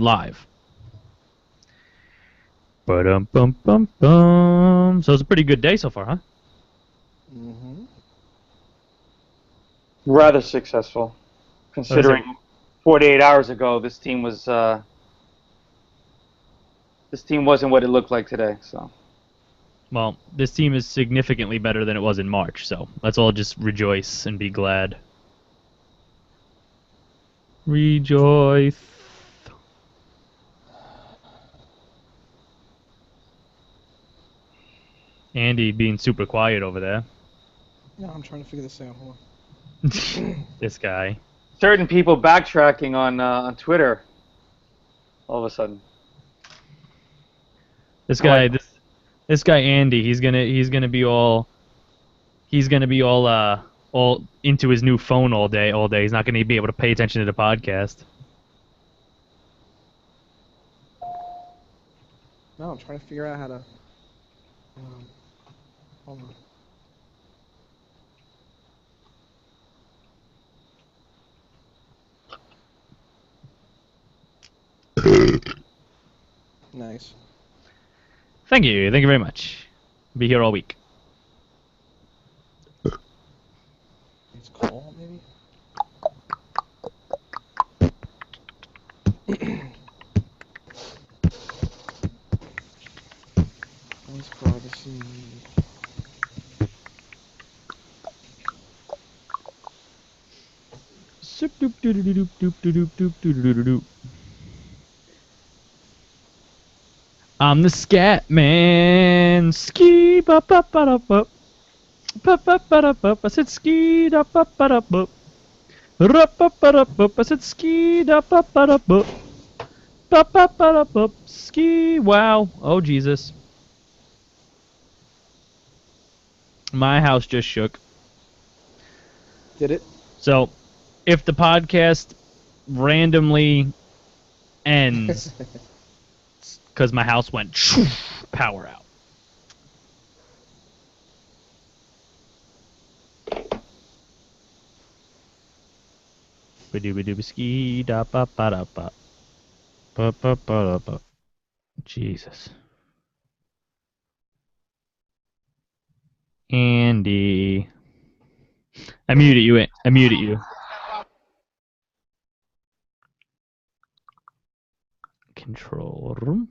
live. Ba-dum-bum-bum-bum. So it's a pretty good day so far, huh? Mm-hmm. Rather successful, considering 48 hours ago this team wasn't what it looked like today. So. Well, this team is significantly better than it was in March, so let's all just rejoice and be glad. Rejoice. Andy being super quiet over there. No, I'm trying to figure this out. Hold on. This guy. Certain people backtracking on Twitter. All of a sudden. This guy Andy, he's gonna be all into his new phone all day. He's not gonna be able to pay attention to the podcast. No, I'm trying to figure out how to. Hold on. Nice. Thank you very much. Be here all week. It's call, maybe? Voice privacy. I'm the scat man. Ski ba ba ba da ba. Ba ba ba da ba. I said ski da ba ba da ba. Ra ba ba da ba. I said ski da ba ba da ba. Ba ba ba da ba. Ski. Wow. Oh Jesus. My house just shook. Did it? So, if the podcast randomly ends because my house went power out. Ba-doo-ba-doo-ba-ski da ba ba da ba. Ba ba ba da ba. Jesus. Andy. I muted you. Control room.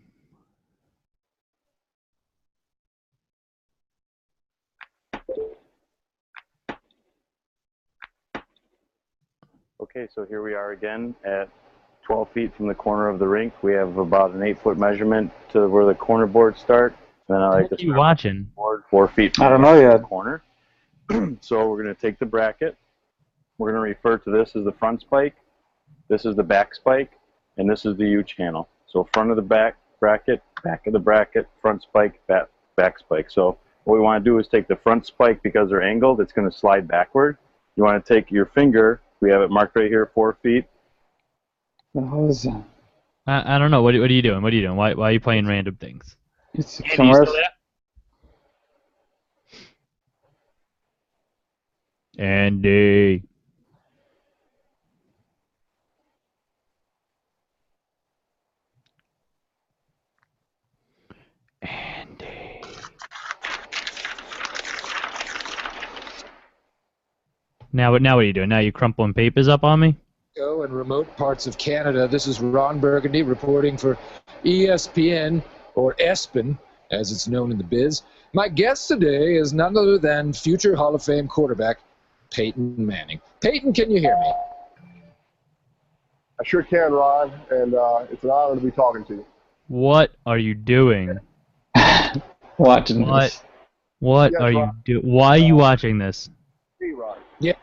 Okay, so here we are again at 12 feet from the corner of the rink. We have about an 8-foot measurement to where the corner boards start. And then I like to you watching? Board 4 feet from I don't know yet. The corner. So we're going to take the bracket. We're going to refer to this as the front spike. This is the back spike, and this is the U channel. So front of the back bracket, back of the bracket, front spike, back spike. So what we want to do is take the front spike because they're angled. It's going to slide backward. You want to take your finger. We have it marked right here, 4 feet. What is that? I don't know. What are you doing? Why are you playing random things? It's Andy, you still there? Andy. Now what are you doing? Now you crumpling papers up on me? In remote parts of Canada, this is Ron Burgundy reporting for ESPN, or ESPN, as it's known in the biz. My guest today is none other than future Hall of Fame quarterback Peyton Manning. Peyton, can you hear me? I sure can, Ron, and it's an honor to be talking to you. What are you doing? Watching this. What are you doing? Why are you watching this? Hey, Ron. Yeah.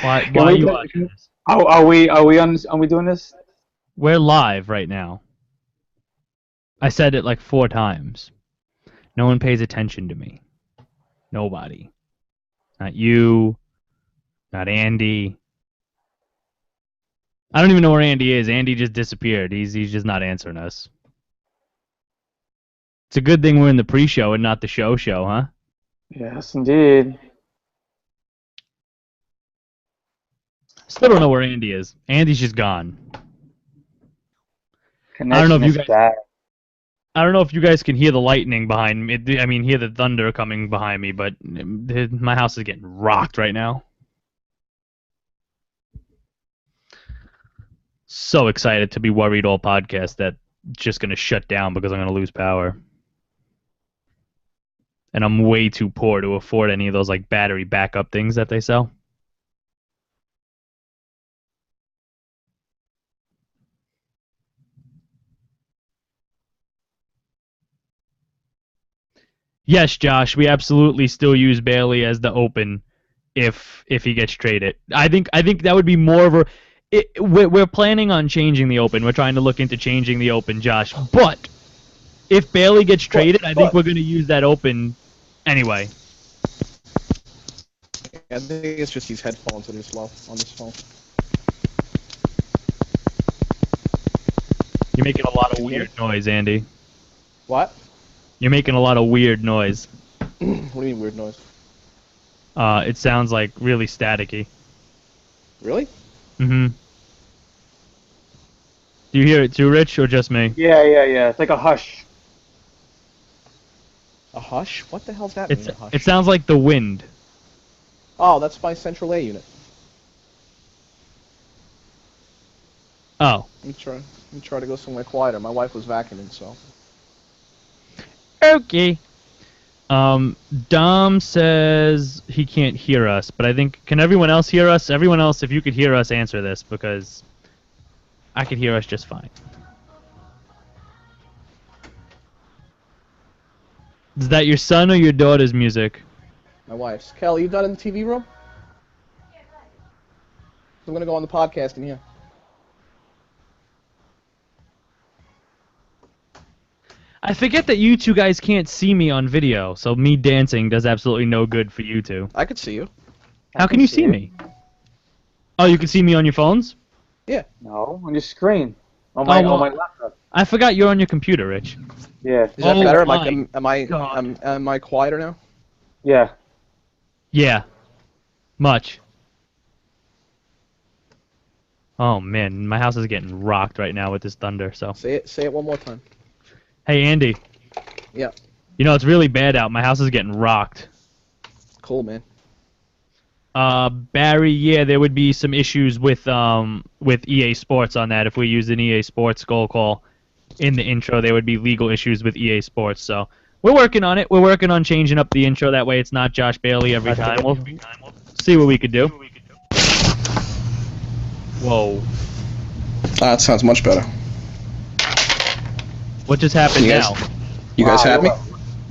Why are you watching this? Are we doing this? We're live right now. I said it like 4 times. No one pays attention to me. Nobody. Not you. Not Andy. I don't even know where Andy is. Andy just disappeared. He's just not answering us. It's a good thing we're in the pre-show and not the show, huh? Yes, indeed. Still don't know where Andy is. Andy's just gone. Connection you is guys- bad. I don't know if you guys can hear the lightning behind me. I mean, hear the thunder coming behind me, but my house is getting rocked right now. So excited to be worried all podcast that just gonna shut down because I'm gonna lose power. And I'm way too poor to afford any of those like battery backup things that they sell. Yes, Josh, we absolutely still use Bailey as the open if he gets traded. I think that would be more of a. We're planning on changing the open. We're trying to look into changing the open, Josh. But if Bailey gets traded, I think we're going to use that open anyway. I think it's just these headphones that are slow on this phone. You're making a lot of weird noise, Andy. What? You're making a lot of weird noise. What do you mean weird noise? It sounds like really staticky. Really? Mm-hmm. Do you hear it too, Rich, or just me? Yeah. It's like a hush. A hush? What the hell's that mean, a hush? It sounds like the wind. Oh, that's my central A unit. Oh. Let me try to go somewhere quieter. My wife was vacuuming, so. Okay. Dom says he can't hear us, but I think, can everyone else hear us? Everyone else, if you could hear us, answer this, because I could hear us just fine. Is that your son or your daughter's music? My wife's. Kelly, you done in the TV room? Yeah, I'm gonna go on the podcast in here. I forget that you two guys can't see me on video, so me dancing does absolutely no good for you two. I could see you. How can you see me? Oh, you can see me on your phones? Yeah. No, on your screen. On my laptop. I forgot you're on your computer, Rich. Yeah. Is that Oh better? my God. Am I quieter now? Yeah. Yeah. Much. Oh man, my house is getting rocked right now with this thunder, so. Say it one more time. Hey Andy. Yeah. You know, it's really bad out. My house is getting rocked. Cool, man. Barry, yeah, there would be some issues with EA Sports on that. If we used an EA Sports goal call in the intro, there would be legal issues with EA Sports. So we're working on it. We're working on changing up the intro. That way it's not Josh Bailey every time. We'll see what we could do. Whoa. That sounds much better. What just happened now? You guys have me?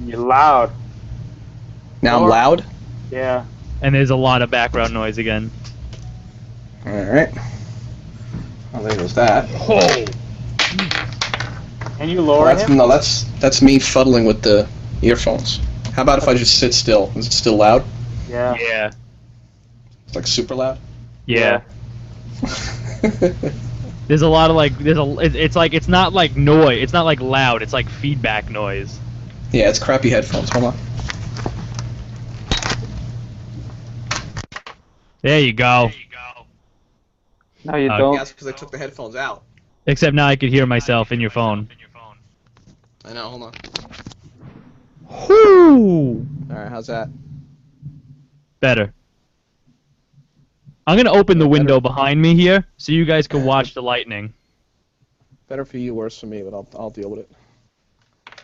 You're loud. Now I'm loud? Yeah. And there's a lot of background noise again. Alright. Oh, there goes that. Oh. Can you lower him? No, that's me fuddling with the earphones. How about if I just sit still? Is it still loud? Yeah. Yeah. It's like super loud? Yeah. There's a lot of like, it's like, it's not like noise, it's not like loud, it's like feedback noise. Yeah, it's crappy headphones. Hold on. There you go. No, you don't. That's because I took the headphones out. Except now I could hear myself in your phone. I know, hold on. Whoo! Alright, how's that? Better. I'm gonna open the window behind me here so you guys can watch the lightning. Better for you, worse for me, but I'll deal with it.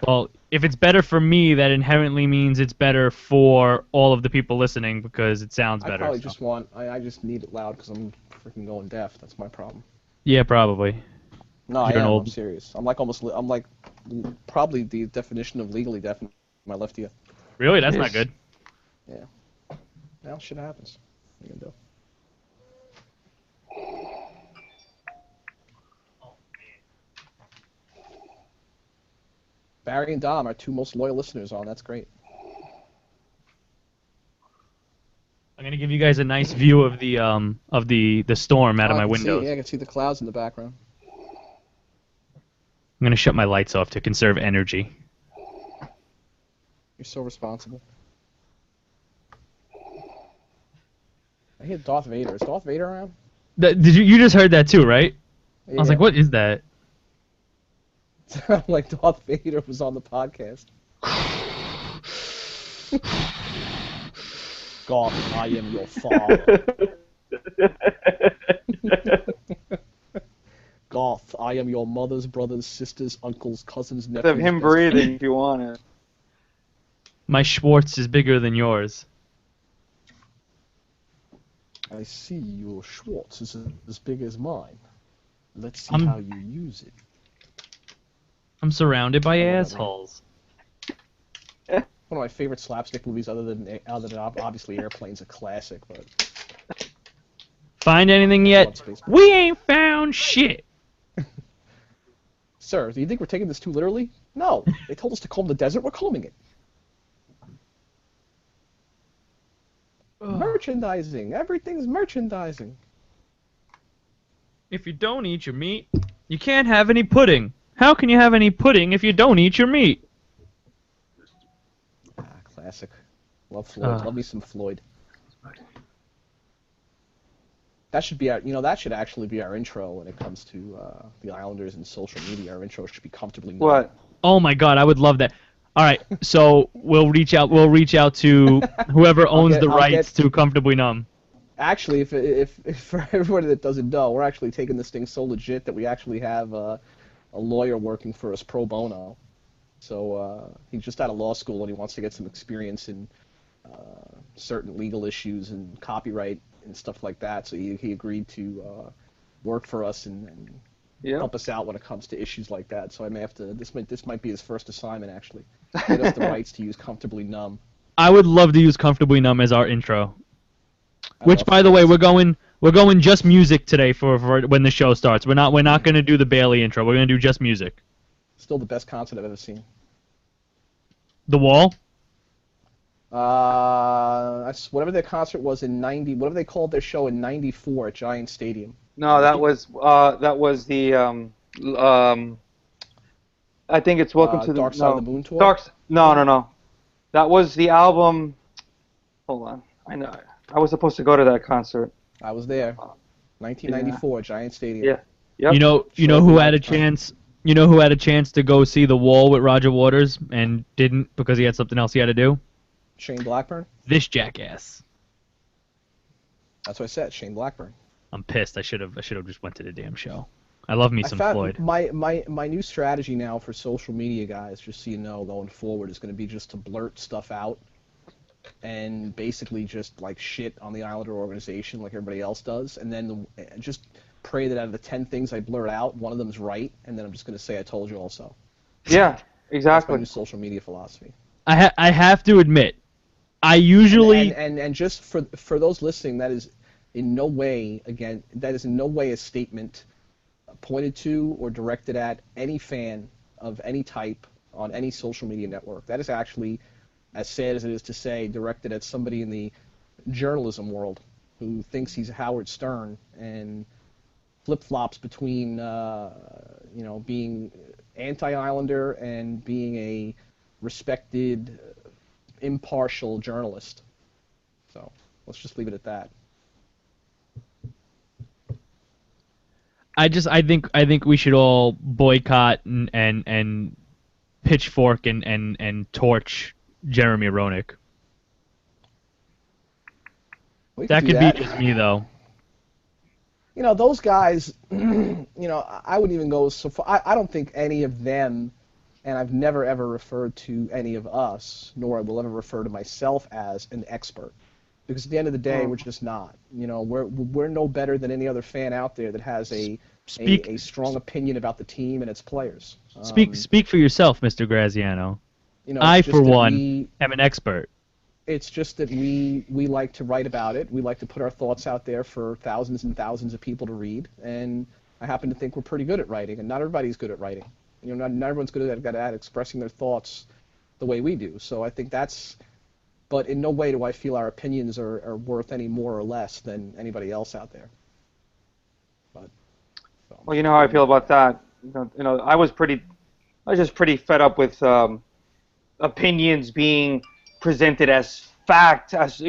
Well, if it's better for me, that inherently means it's better for all of the people listening because it sounds better. I probably I just need it loud because I'm freaking going deaf. That's my problem. Yeah, probably. No, You're I'm serious. I'm like probably the definition of legally deaf in my left ear. Really? That's not good. Yeah. Well, shit happens. What are you gonna do? Barry and Dom, our two most loyal listeners on. That's great. I'm gonna give you guys a nice view of the storm out of my windows. I can see the clouds in the background. I'm gonna shut my lights off to conserve energy. You're so responsible. I hear Darth Vader. Is Darth Vader around? You just heard that too, right? Yeah. I was like, what is that? Sounded like Darth Vader was on the podcast. God, I am your father. Goth, I am your mother's, brother's, sister's, uncle's, cousin's, nephew's. Of him best breathing, friend. if you want it. My Schwartz is bigger than yours. I see your Schwartz is as big as mine. Let's see I'm- how you use it. I'm surrounded by I love that assholes. One of my favorite slapstick movies, other than obviously Airplane's a classic, but Find anything I yet? love Space. We ain't found shit. Sir, do you think we're taking this too literally? No. They told us to comb the desert. We're combing it. Merchandising. Everything's merchandising. If you don't eat your meat, you can't have any pudding. How can you have any pudding if you don't eat your meat? Ah, classic. Love Floyd. Love me some Floyd. That should be our, that should actually be our intro when it comes to the Islanders and social media. Our intro should be comfortably numb. What? Oh my god, I would love that. All right, so we'll reach out to whoever owns the I'll rights to Comfortably Numb. Actually, if for everybody that doesn't know, we're actually taking this thing so legit that we actually have a lawyer working for us pro bono. So he's just out of law school and he wants to get some experience in certain legal issues and copyright and stuff like that. So he agreed to work for us and Yeah. help us out when it comes to issues like that. So I may have to. This might be his first assignment actually. Get us the rights to use Comfortably Numb. I would love to use Comfortably Numb as our intro. I Which, love by the this. way, we're going just music today for when the show starts. We're not going to do the Bailey intro. We're going to do just music. Still the best concert I've ever seen. The Wall. Whatever their concert was in '90, whatever they called their show in '94 at Giant Stadium. No, that was the I think it's Welcome to the Dark Side of the Moon tour? No. That was the album. Hold on, I know. I was supposed to go to that concert. I was there. 1994, Giant Stadium. Yeah. Yep. You know Sure, who the had a lifetime. chance. You know who had a chance to go see The Wall with Roger Waters and didn't because he had something else he had to do? Shane Blackburn. This jackass. That's what I said. Shane Blackburn. I'm pissed. I should have just went to the damn show. I love me I some found Floyd. my new strategy now for social media guys, just so you know, going forward, is going to be just to blurt stuff out and basically just like shit on the Islander organization like everybody else does, and then just pray that out of the 10 things I blurt out, one of them's right, and then I'm just going to say I told you also. Yeah. That's my Exactly. new social media philosophy. I have to admit, I usually And just for those listening, that is in no way a statement pointed to or directed at any fan of any type on any social media network. That is actually, as sad as it is to say, directed at somebody in the journalism world who thinks he's Howard Stern and flip-flops between being anti-Islander and being a respected, impartial journalist. So let's just leave it at that. I think we should all boycott and pitchfork and torch Jeremy Roenick. We That do could be just me though. Those guys, I wouldn't even go so far. I don't think any of them, and I've never ever referred to any of us, nor I will ever refer to myself as an expert. Because at the end of the day, we're just not. We're no better than any other fan out there that has a strong opinion about the team and its players. Speak for yourself, Mr. Graziano. It's I, just for that one, am an expert. It's just that we like to write about it. We like to put our thoughts out there for thousands and thousands of people to read. And I happen to think we're pretty good at writing, and not everybody's good at writing. Not everyone's good at expressing their thoughts the way we do. So I think that's. But in no way do I feel our opinions are worth any more or less than anybody else out there. But, so. Well, you know how I feel about that. I was just pretty fed up with opinions being presented as fact, as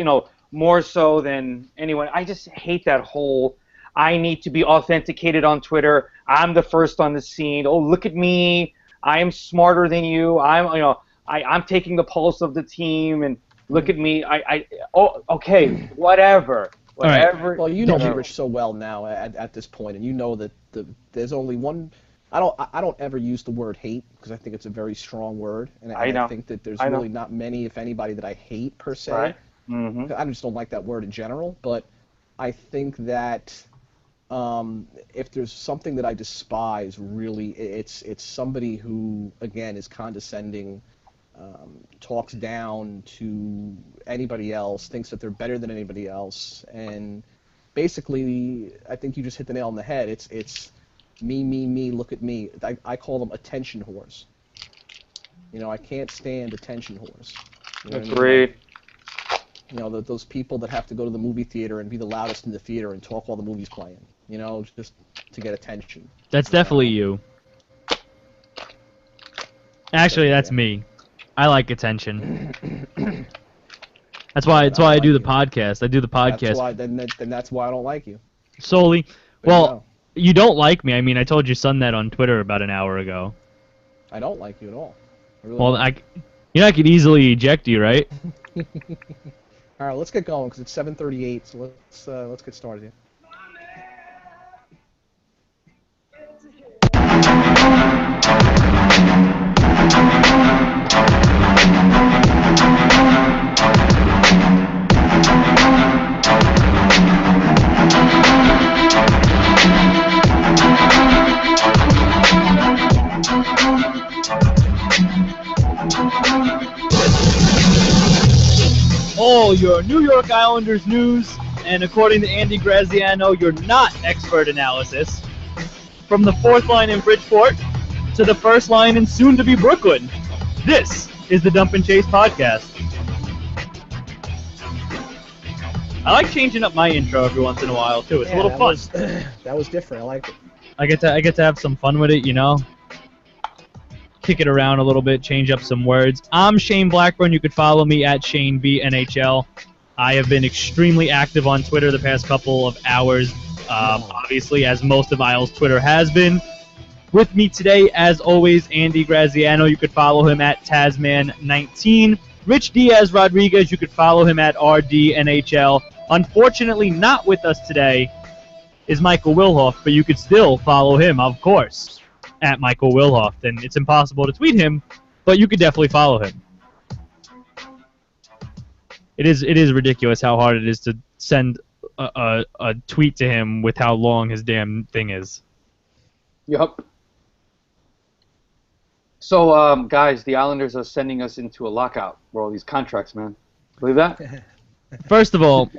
more so than anyone. I just hate that whole. I need to be authenticated on Twitter. I'm the first on the scene. Oh, look at me. I am smarter than you. I'm taking the pulse of the team, and look at me. Okay, whatever. right. Whatever. Well, you know me, whatever. Rich, so well now at this point, and you know that there's only one. I don't ever use the word hate because I think it's a very strong word, and I know. I think that there's I know. really not many, if anybody, that I hate per se. Right. Mm-hmm. I just don't like that word in general, but I think that if there's something that I despise, really, it's somebody who, again, is condescending, talks down to anybody else, thinks that they're better than anybody else, and basically, I think you just hit the nail on the head. It's me, look at me. I call them attention whores. I can't stand attention whores. You know what I mean? Agreed. Those people that have to go to the movie theater and be the loudest in the theater and talk while the movie's playing, just to get attention. That's definitely you. Actually, that's me. I like attention. That's why I do the podcast. I do the podcast That's why. Then that's why I don't like you. solely. There Well, you don't like me. I mean, I told your son that on Twitter about an hour ago. I don't like you at all. I really Well, don't. I could easily eject you, right? All right, let's get going because it's 7:38. So let's get started here. All your New York Islanders news, and according to Andy Graziano, your not expert analysis. From the fourth line in Bridgeport to the first line in soon-to-be Brooklyn, this is the Dump and Chase podcast. I like changing up my intro every once in a while too. It's a little fun. That was different. I like it. I get to have some fun with it, Kick it around a little bit, change up some words. I'm Shane Blackburn. You could follow me at ShaneBNHL. I have been extremely active on Twitter the past couple of hours, obviously, as most of Isles Twitter has been. With me today, as always, Andy Graziano. You could follow him at Tasman19. Rich Diaz Rodriguez. You could follow him at RDNHL. Unfortunately, not with us today is Michael Wilhoff, but you could still follow him, of course, at Michael Wilhoff. And it's impossible to tweet him, but you could definitely follow him. It is ridiculous how hard it is to send a tweet to him with how long his damn thing is. Yup. So, guys, the Islanders are sending us into a lockout for all these contracts, man. Believe that? First of all,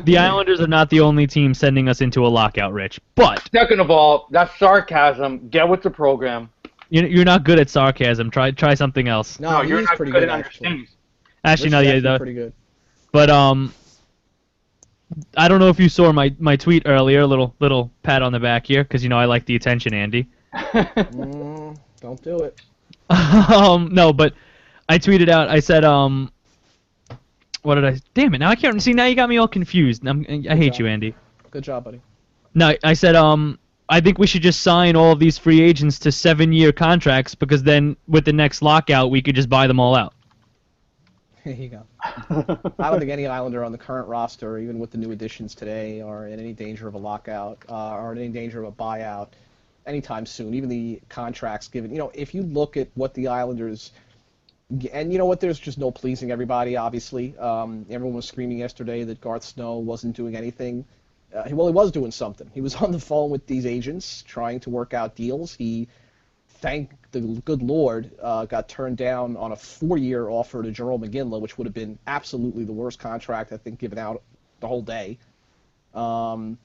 the Islanders are not the only team sending us into a lockout, Rich. But Second of all, that's sarcasm. Get with the program. you're not good at sarcasm. Try something else. No, you're he's not pretty good good at actually. understanding. Actually, Rich no, is yeah, actually pretty good. but I don't know if you saw my tweet earlier. Little pat on the back here, because I like the attention, Andy. Don't do it. No, but I tweeted out. I said, what did I? Damn it! Now I can't see. Now you got me all confused. I hate you, Andy. Good job, buddy. No, I said, I think we should just sign all of these free agents to 7-year contracts because then with the next lockout we could just buy them all out. Here you go. I don't think any Islander on the current roster, even with the new additions today, are in any danger of a lockout or in any danger of a buyout anytime soon. Even the contracts given. If you look at what the Islanders, and you know what, there's just no pleasing everybody, obviously. Everyone was screaming yesterday that Garth Snow wasn't doing anything. Well, he was doing something. He was on the phone with these agents trying to work out deals. He, thank the good Lord, got turned down on a 4-year offer to Jerome McGinley, which would have been absolutely the worst contract, I think, given out the whole day. The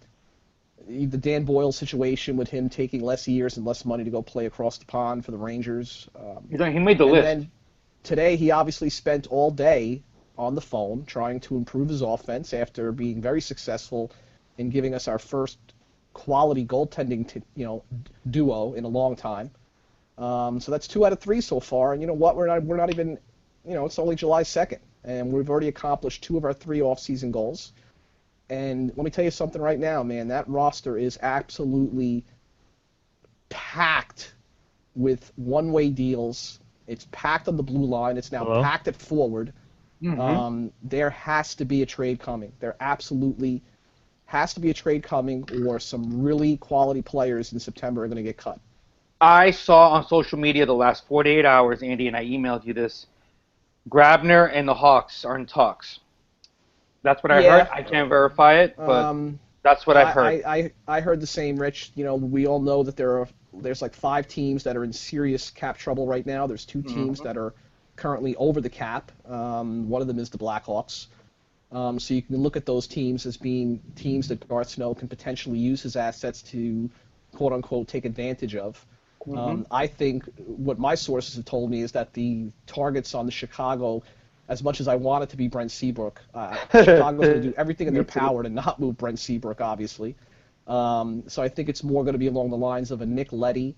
Dan Boyle situation with him taking less years and less money to go play across the pond for the Rangers. He made the and list. then today he obviously spent all day on the phone trying to improve his offense after being very successful in giving us our first quality goaltending duo in a long time. So that's 2 out of 3 so far. And you know what? We're not even, it's only July 2nd, and we've already accomplished 2 of our 3 off-season goals. And let me tell you something right now, man. That roster is absolutely packed with one-way deals. It's packed on the blue line. It's now packed at forward. There has to be a trade coming. There absolutely has to be a trade coming, or some really quality players in September are going to get cut. I saw on social media the last 48 hours, Andy, and I emailed you this. Grabner and the Hawks are in talks. That's what I heard. I can't verify it, but that's what I've heard. I heard the same, Rich. You know, we all know that there's like 5 teams that are in serious cap trouble right now. There's 2 teams that are currently over the cap. One of them is the Blackhawks. So you can look at those teams as being teams that Garth Snow can potentially use his assets to, quote-unquote, take advantage of. I think what my sources have told me is that the targets on the Chicago, as much as I want it to be Brent Seabrook, Chicago's going to do everything in their power to not move Brent Seabrook, obviously. So I think it's more going to be along the lines of a Nick Leddy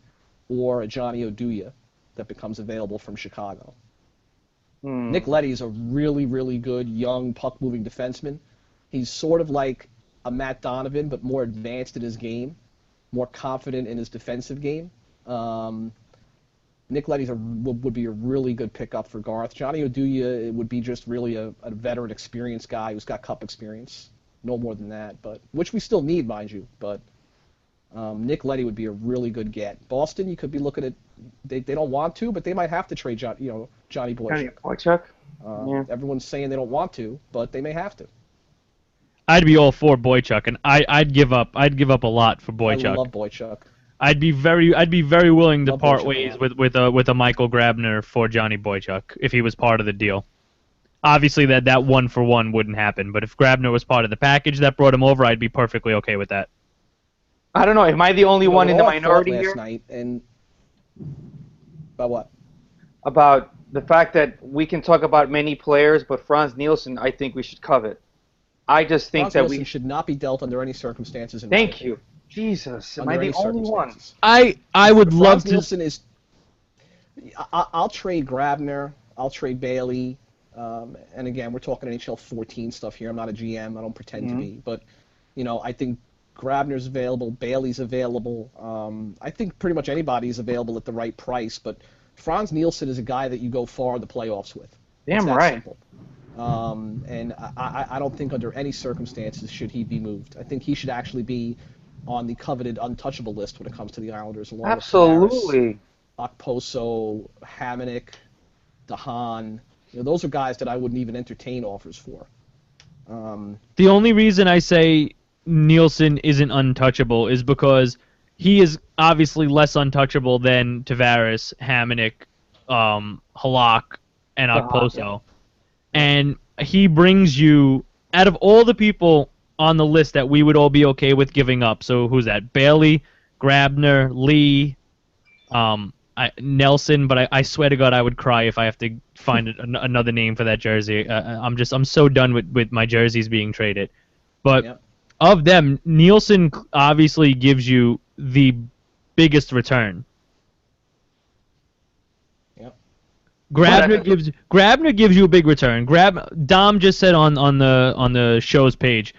or a Johnny Oduya that becomes available from Chicago. Nick Leddy is a really, really good young puck-moving defenseman. He's sort of like a Matt Donovan, but more advanced in his game, more confident in his defensive game. Nick Leddy would be a really good pickup for Garth. Johnny Oduya would be just really a veteran, experienced guy who's got cup experience. No more than that, but which we still need, mind you. But Nick Leddy would be a really good get. Boston, you could be looking at. They don't want to, but they might have to trade Johnny Boychuk. Everyone's saying they don't want to, but they may have to. I'd be all for Boychuk, and I'd give up a lot for Boychuk. I love Boychuk. I'd be very willing to part ways with a Michael Grabner for Johnny Boychuk if he was part of the deal. Obviously, that 1-for-1 wouldn't happen, but if Grabner was part of the package that brought him over, I'd be perfectly okay with that. I don't know. Am I the only one in the minority here? Last night, and about what? About the fact that we can talk about many players, but Franz Nielsen, I think we should covet. I just think that Nielsen should not be dealt under any circumstances. Thank you. Jesus, am I the only one? I would love to. Nielsen is. I'll trade Grabner. I'll trade Bailey. And again, we're talking NHL 14 stuff here. I'm not a GM. I don't pretend to be. But, I think Grabner's available. Bailey's available. I think pretty much anybody is available at the right price. But Franz Nielsen is a guy that you go far in the playoffs with. Damn right. Simple. And I don't think under any circumstances should he be moved. I think he should actually be on the coveted untouchable list when it comes to the Islanders. Along Absolutely. With Okposo, Hamonic, DeHaan. Those are guys that I wouldn't even entertain offers for. The only reason I say Nielsen isn't untouchable is because he is obviously less untouchable than Tavares, Hamonic, Halak, and Okposo. Yeah. And he brings you, out of all the people on the list that we would all be okay with giving up, so who's that? Bailey, Grabner, Lee, Nelson, but I swear to God I would cry if I have to find another name for that jersey. I'm so done with my jerseys being traded. But of them, Nielsen obviously gives you the biggest return. Grabner gives you a big return. Dom just said on the show's page,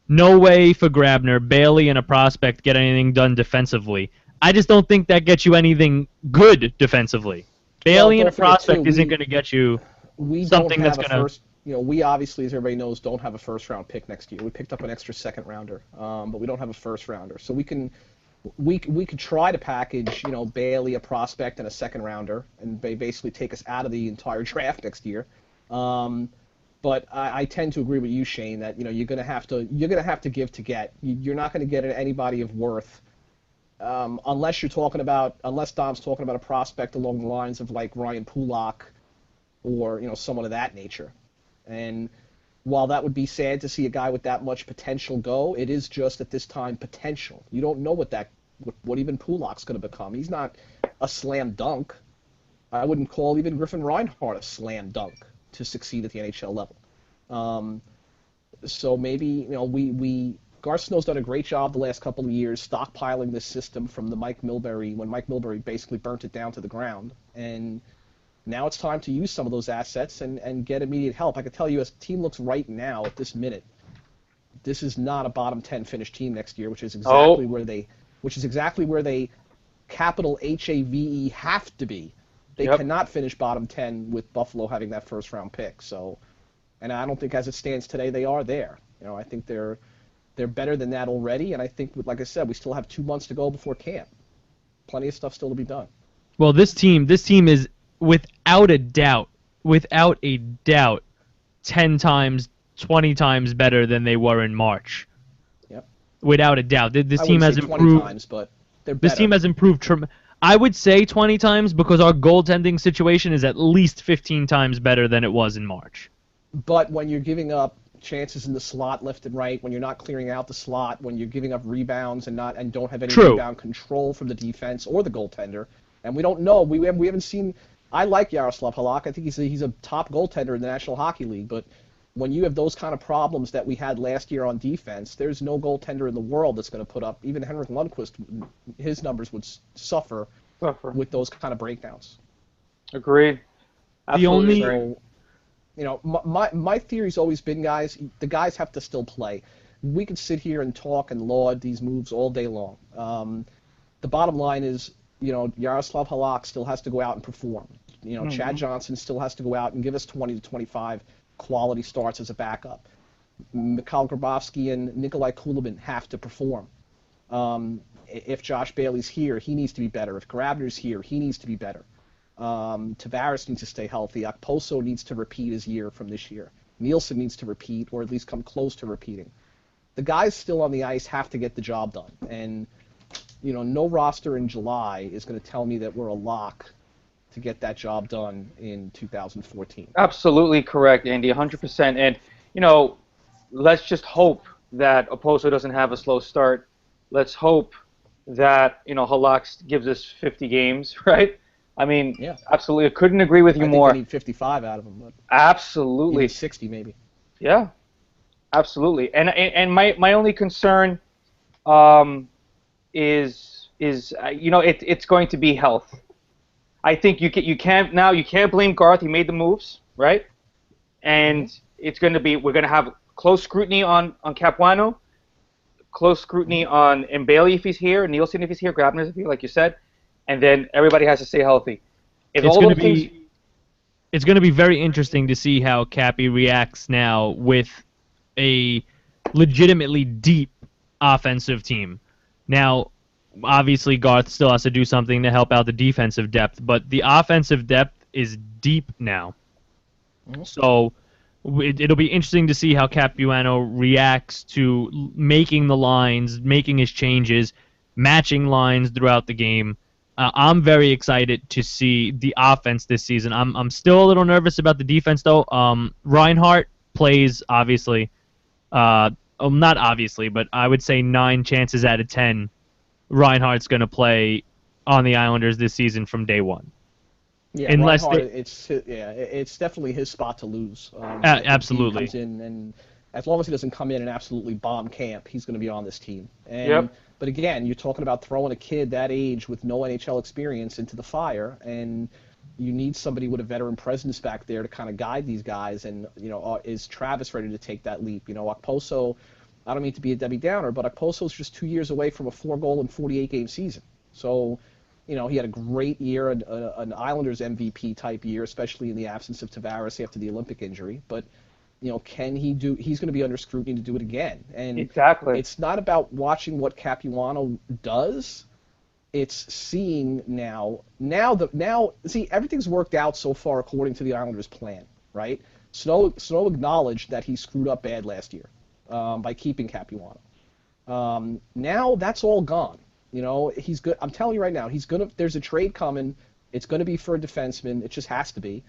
no way for Grabner, Bailey, and a prospect get anything done defensively. I just don't think that gets you anything good defensively. Bailey and a prospect isn't going to get you something that's going to. We obviously, as everybody knows, don't have a first-round pick next year. We picked up an extra second-rounder, but we don't have a first-rounder. So we could try to package, Bailey, a prospect, and a second-rounder, and basically take us out of the entire draft next year. But I tend to agree with you, Shane, that you're gonna have to give to get. You're not going to get anybody of worth. Unless Dom's talking about a prospect along the lines of like Ryan Pulak or someone of that nature. And while that would be sad to see a guy with that much potential go, it is just at this time potential. You don't know what even Pulak's going to become. He's not a slam dunk. I wouldn't call even Griffin Reinhart a slam dunk to succeed at the NHL level. So maybe Garth Snow's done a great job the last couple of years stockpiling this system from when Mike Milbury basically burnt it down to the ground. And now it's time to use some of those assets and get immediate help. I can tell you, as the team looks right now at this minute, this is not a bottom 10 finish team next year, which is exactly where they capital HAVE have to be. They Yep. cannot finish bottom 10 with Buffalo having that first round pick. So, and I don't think as it stands today they are there. You know, I think they're better than that already, and I think, like I said, we still have 2 months to go before camp. Plenty of stuff still to be done. Well, this team is without a doubt, 10 times, 20 times better than they were in March. Yep. Without a doubt. This I team wouldn't has say 20 improved. times, but they're better. This team has improved. I would say 20 times because our goaltending situation is at least 15 times better than it was in March. But when you're giving up chances in the slot left and right, when you're not clearing out the slot, when you're giving up rebounds and don't have any True. rebound control from the defense or the goaltender, and we don't know, we haven't seen. I like Yaroslav Halak. I think he's a top goaltender in the National Hockey League. But when you have those kind of problems that we had last year on defense, there's no goaltender in the world that's going to put up. Even Henrik Lundqvist, his numbers would suffer with those kind of breakdowns. Agreed. Absolutely only- agree. You know, my theory's always been, guys, the guys have to still play. We could sit here and talk and laud these moves all day long. The bottom line is, you know, Yaroslav Halak still has to go out and perform. You know, Chad Johnson still has to go out and give us 20 to 25 quality starts as a backup. Mikhail Grabovski and Nikolai Kulibin have to perform. If Josh Bailey's here, he needs to be better. If Grabner's here, he needs to be better. Tavares needs to stay healthy. Okposo needs to repeat his year from this year. Nielsen needs to repeat, or at least come close to repeating. The guys still on the ice have to get the job done. And, you know, no roster in July is going to tell me that we're a lock to get that job done in 2014. Absolutely correct, Andy, 100%. And, you know, let's just hope that Oposo doesn't have a slow start. Let's hope that, you know, Halak gives us 50 games, right? I mean, Yeah. absolutely. I couldn't agree with you I more. think we need 55 out of him, but Absolutely. even 60 maybe. Yeah, absolutely. And my only concern is you know, it's going to be health. I think you can't blame Garth. He made the moves, right? And it's going to be, we're going to have close scrutiny on Capuano, close scrutiny on Mbele if he's here, Nielsen if he's here, Grabner if he's here, like you said, and then everybody has to stay healthy. If It's all going to those things, be it's going to be very interesting to see how Cappy reacts now with a legitimately deep offensive team. Now, obviously, Garth still has to do something to help out the defensive depth, but the offensive depth is deep now. So it'll be interesting to see how Capuano reacts to making the lines, making his changes, matching lines throughout the game. I'm very excited to see the offense this season. I'm still a little nervous about the defense, though. Reinhardt plays, obviously. Not obviously, but I would say 9 chances out of 10 Reinhardt's going to play on the Islanders this season from day one. Yeah, Unless Reinhardt, it's definitely his spot to lose. Absolutely. He comes in, and as long as he doesn't come in and absolutely bomb camp, he's going to be on this team. And, Yep. But again, you're talking about throwing a kid that age with no NHL experience into the fire, and you need somebody with a veteran presence back there to kind of guide these guys. And, you know, is Travis ready to take that leap? You know, Okposo, I don't mean to be a Debbie Downer, but Okposo's just 2 years away from a 4-goal and 48-game season. So, you know, he had a great year, an Islanders MVP type year, especially in the absence of Tavares after the Olympic injury. But, you know, he's going to be under scrutiny to do it again. And exactly. it's not about watching what Capuano does. It's seeing now, see, everything's worked out so far according to the Islanders' plan, right? Snow acknowledged that he screwed up bad last year by keeping Capuano. Now that's all gone. You know, he's good. I'm telling you right now, there's a trade coming. It's going to be for a defenseman. It just has to be.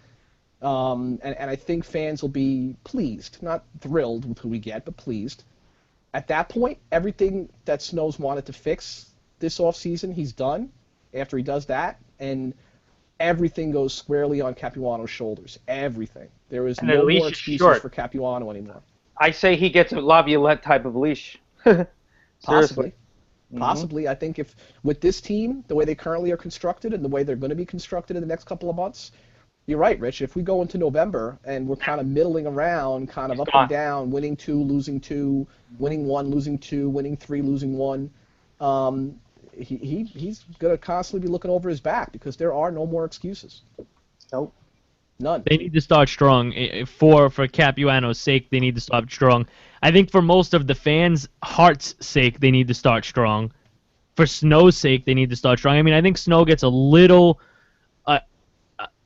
And I think fans will be pleased, not thrilled with who we get, but pleased. At that point, everything that Snow's wanted to fix this offseason, he's done after he does that, and everything goes squarely on Capuano's shoulders. Everything. There is And no the leash more is excuses short. for Capuano anymore. I say he gets a Laviolette type of leash. Seriously. Possibly. Possibly. I think if with this team, the way they currently are constructed and the way they're going to be constructed in the next couple of months, you're right, Rich. If we go into November and we're kind of middling around, kind of up and down, winning 2, losing 2, winning 1, losing 2, winning 3, losing 1, he's going to constantly be looking over his back because there are no more excuses. Nope. None. They need to start strong. For Capuano's sake, they need to start strong. I think for most of the fans' hearts' sake, they need to start strong. For Snow's sake, they need to start strong. I mean, I think Snow gets a little...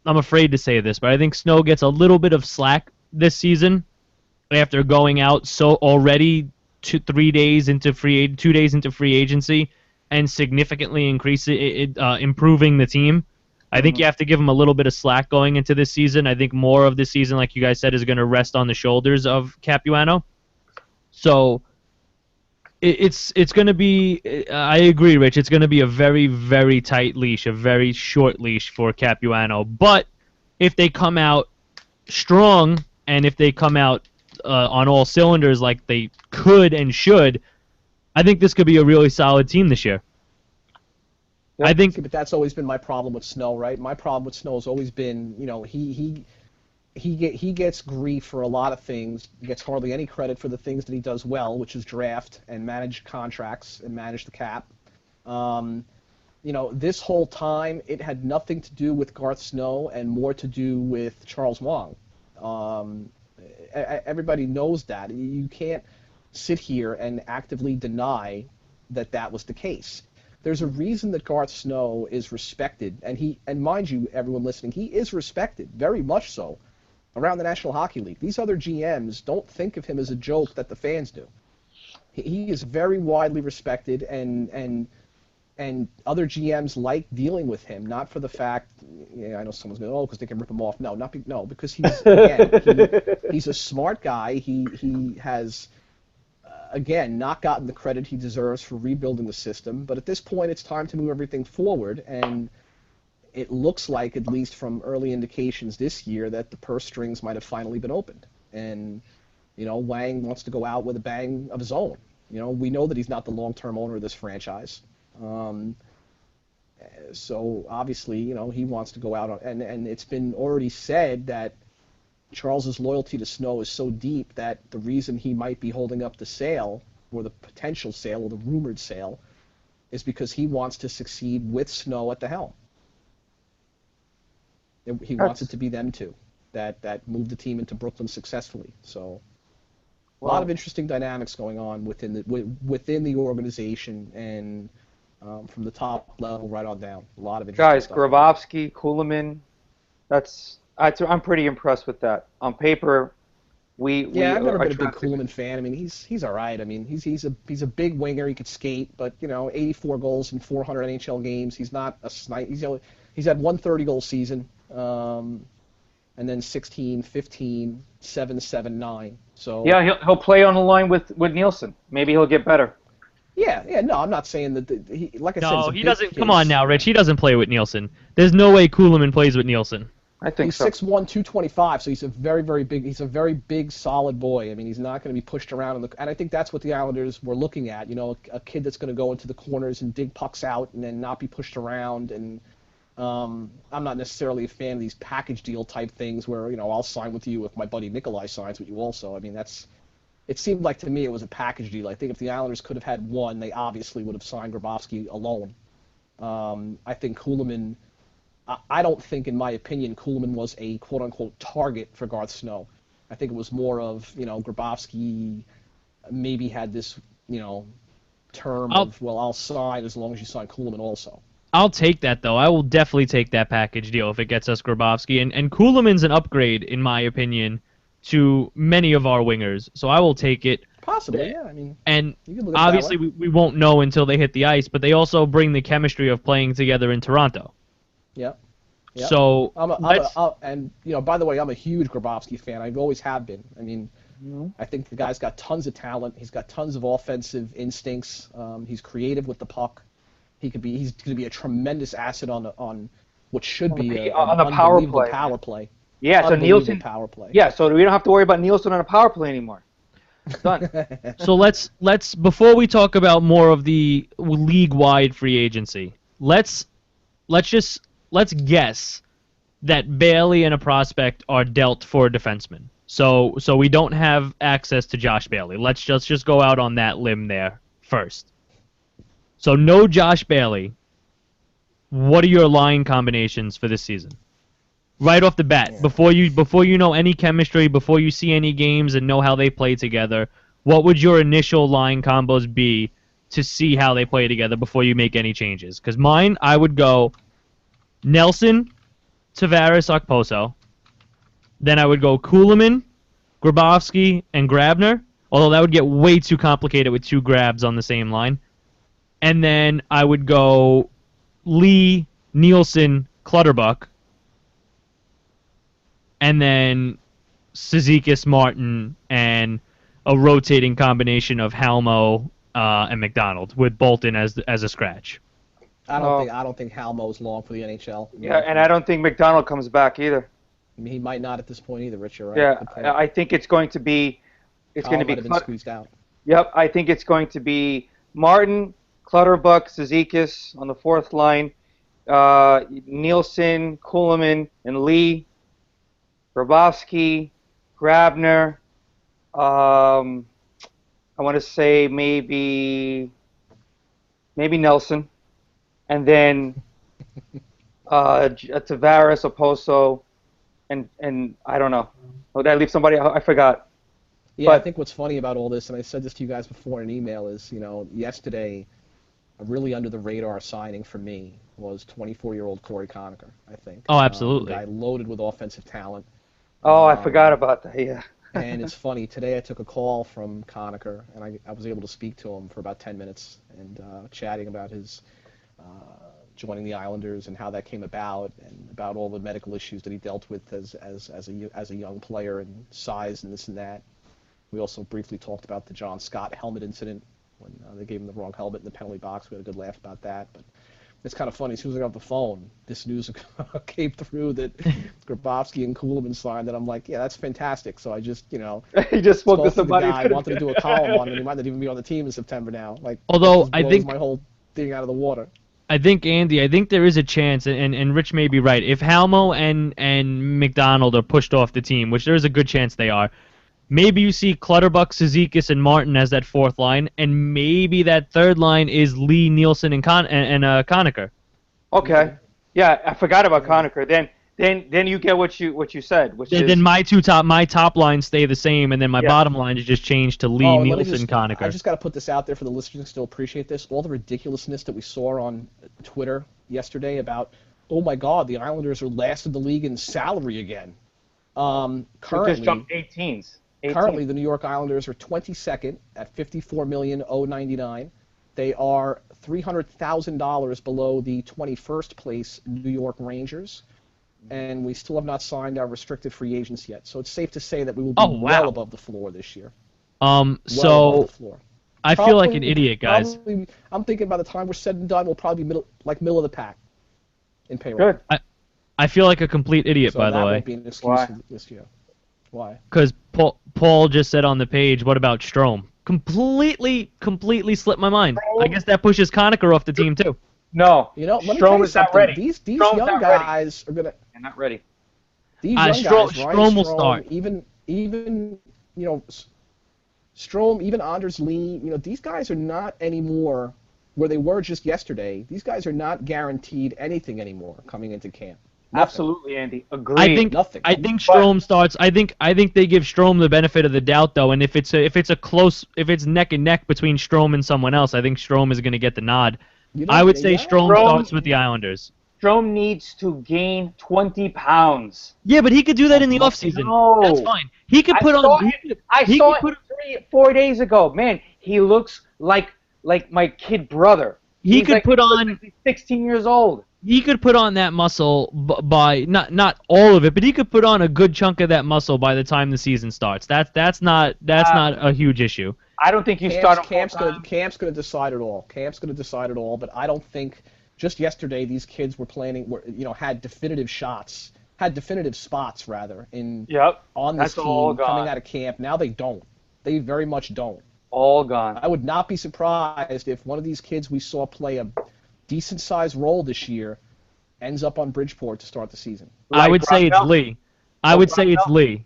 I'm afraid to say this, but I think Snow gets a little bit of slack this season after going out so already 2 days into free agency and significantly improving the team. I think you have to give him a little bit of slack going into this season. I think more of this season, like you guys said, is going to rest on the shoulders of Capuano. So it's going to be, I agree, Rich, it's going to be a very, very tight leash, a very short leash for Capuano. But if they come out strong and if they come out on all cylinders like they could and should, I think this could be a really solid team this year. I think, but that's always been my problem with Snow, right? My problem with Snow has always been, he gets grief for a lot of things. He gets hardly any credit for the things that he does well, which is draft and manage contracts and manage the cap. This whole time it had nothing to do with Garth Snow and more to do with Charles Wang. Everybody knows that. You can't sit here and actively deny that that was the case. There's a reason that Garth Snow is respected, and mind you, everyone listening, he is respected, very much so, around the National Hockey League. These other GMs don't think of him as a joke that the fans do. He is very widely respected, and other GMs like dealing with him, not for the fact, I know someone's going, because they can rip him off. No, because he's, again, he's a smart guy. He has... again, not gotten the credit he deserves for rebuilding the system, but at this point it's time to move everything forward, and it looks like, at least from early indications this year, that the purse strings might have finally been opened. And, Wang wants to go out with a bang of his own. We know that he's not the long-term owner of this franchise. So, obviously, he wants to go out, and it's been already said that Charles's loyalty to Snow is so deep that the reason he might be holding up the sale, or the potential sale, or the rumored sale, is because he wants to succeed with Snow at the helm. He wants it to be them two that moved the team into Brooklyn successfully. So, a lot of interesting dynamics going on within the organization and from the top level right on down. A lot of interesting stuff. Grabovski, Kulemin, I'm pretty impressed with that. On paper, I've never been a big Kuhlman fan. I mean, he's all right. I mean, he's a big winger. He could skate, but 84 goals in 400 NHL games. He's not a snipe. He's had one 30-goal season, and then 16, 15, 7, 7, 9. So he'll play on the line with Nielsen. Maybe he'll get better. No, I'm not saying that. Like I said, no, he doesn't. Come on now, Rich. He doesn't play with Nielsen. There's no way Kulemin plays with Nielsen. I think he's so. 6'1", 225, so he's a very, very big. He's a very big, solid boy. I mean, he's not going to be pushed around. And I think that's what the Islanders were looking at. A kid that's going to go into the corners and dig pucks out and then not be pushed around. And I'm not necessarily a fan of these package deal type things where I'll sign with you if my buddy Nikolai signs with you also. I mean, it seemed like to me it was a package deal. I think if the Islanders could have had one, they obviously would have signed Grabovski alone. I think Kulemin. I don't think, in my opinion, Kulemin was a quote-unquote target for Garth Snow. I think it was more of, Grabovski maybe had this, term of, I'll sign as long as you sign Kulemin also. I'll take that, though. I will definitely take that package deal if it gets us Grabovski. And Kulemin's an upgrade, in my opinion, to many of our wingers. So I will take it. Possibly, yeah. I mean, and you can look at obviously we won't know until they hit the ice, but they also bring the chemistry of playing together in Toronto. Yep. So by the way, I'm a huge Grabovski fan. I always have been. I mean, I think the guy's got tons of talent. He's got tons of offensive instincts. He's creative with the puck. He's going to be a tremendous asset on what should be on the power play. Yeah, so Nielsen power play. Yeah, so we don't have to worry about Nielsen on a power play anymore. It's done. So let's before we talk about more of the league-wide free agency, let's guess that Bailey and a prospect are dealt for a defenseman. So we don't have access to Josh Bailey. Let's just go out on that limb there first. So no Josh Bailey. What are your line combinations for this season? Right off the bat, before you know any chemistry, before you see any games and know how they play together, what would your initial line combos be to see how they play together before you make any changes? Because mine, I would go Nelson, Tavares, Okposo. Then I would go Kuhlman, Grabowski, and Grabner. Although that would get way too complicated with two grabs on the same line. And then I would go Lee, Nielsen, Clutterbuck. And then Cizikas, Martin, and a rotating combination of Halmo and McDonald with Bolton as a scratch. I don't think Halmo's long for the NHL. Yeah, and I don't think McDonald comes back either. I mean, he might not at this point either, Rich. You're right. Yeah, I think it's going to be. It's going to be. Might have been squeezed out. Yep, I think it's going to be Martin, Clutterbuck, Cizikas on the fourth line, Nielsen, Kuhlman, and Lee, Grabowski, Grabner. I want to say maybe Nelson, and then Tavares, Oposo, and I don't know. Oh, did I leave somebody? I forgot. Yeah, But- I think what's funny about all this, and I said this to you guys before in an email, is, yesterday, a really under-the-radar signing for me was 24-year-old Corey Conacher, I think. Oh, absolutely. A guy loaded with offensive talent. Oh, I forgot about that. Yeah. And it's funny, today I took a call from Conacher, and I was able to speak to him for about 10 minutes and chatting about his joining the Islanders and how that came about, and about all the medical issues that he dealt with as a young player, and size and this and that. We also briefly talked about the John Scott helmet incident when they gave him the wrong helmet in the penalty box. We had a good laugh about that. But it's kind of funny. As soon as I got off the phone, this news came through that Grabowski and Kuhlman signed, and I'm like, yeah, that's fantastic. So I just, He just spoke to somebody. I wanted to do a column on him, and he might not even be on the team in September now. Like, Although, that just I blows think- my whole thing out of the water. I think, Andy, there is a chance, and Rich may be right. If Halmo and McDonald are pushed off the team, which there is a good chance they are, maybe you see Clutterbuck, Cizikas, and Martin as that fourth line, and maybe that third line is Lee, Nielsen, and Conacher. Okay. Yeah, I forgot about Conacher. Then you get what you said, which is Then my top lines stay the same, and then my bottom line is just changed to Lee, and let me Nielsen, I Conacher. just got to put this out there for the listeners who still appreciate this. All the ridiculousness that we saw on Twitter yesterday about, oh my God, the Islanders are last in the league in salary again. we just Currently, jumped 18s. Currently, the New York Islanders are 22nd at $54,099,000. They are $300,000 below the 21st place New York Rangers, and we still have not signed our restricted free agents yet. So it's safe to say that we will be well above the floor this year. Well above the floor. I feel like an idiot, guys. I'm thinking by the time we're said and done, we'll probably be middle of the pack in payroll. Good. I feel like a complete idiot, So by that the way. won't be an excuse Why? for this year. Why? Because Paul just said on the page, what about Strome? Completely slipped my mind. I guess that pushes Conacher off the team, too. No. Let me tell Strome you is not something. ready. These Strome's young not ready. guys are gonna. They're not ready. These young guys, Ryan Strome will start. Even Strome, even Anders Lee, these guys are not anymore where they were just yesterday. These guys are not guaranteed anything anymore coming into camp. Nothing. Absolutely, Andy. Agreed. Nothing. I think Strome starts. I think they give Strome the benefit of the doubt, though. And if it's neck and neck between Strome and someone else, I think Strome is going to get the nod. I would say Strome starts with the Islanders. Strome needs to gain 20 pounds. Yeah, but he could do that in the offseason. No. That's fine. He could put I on. saw him 4 days ago. Man, he looks like my kid brother. He could put on. He's 16 years old. He could put on that muscle by not all of it, but he could put on a good chunk of that muscle by the time the season starts. That's not a huge issue. I don't think you start him Camp's full-time. going to decide it all. Camp's going to decide it all. But I don't think just yesterday these kids had definitive shots, had definitive spots rather on this That's all team gone. coming out of camp. Now they don't. They very much don't. All gone. I would not be surprised if one of these kids we saw play a decent-sized role this year ends up on Bridgeport to start the season. I would say it's Nelson? Lee. I would say it's Nelson? Lee.